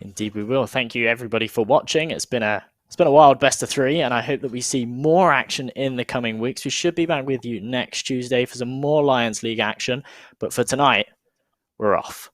Indeed, we will. Thank you, everybody, for watching. It's been a wild best of 3, and I hope that we see more action in the coming weeks. We should be back with you next Tuesday for some more Lions League action. But for tonight, we're off.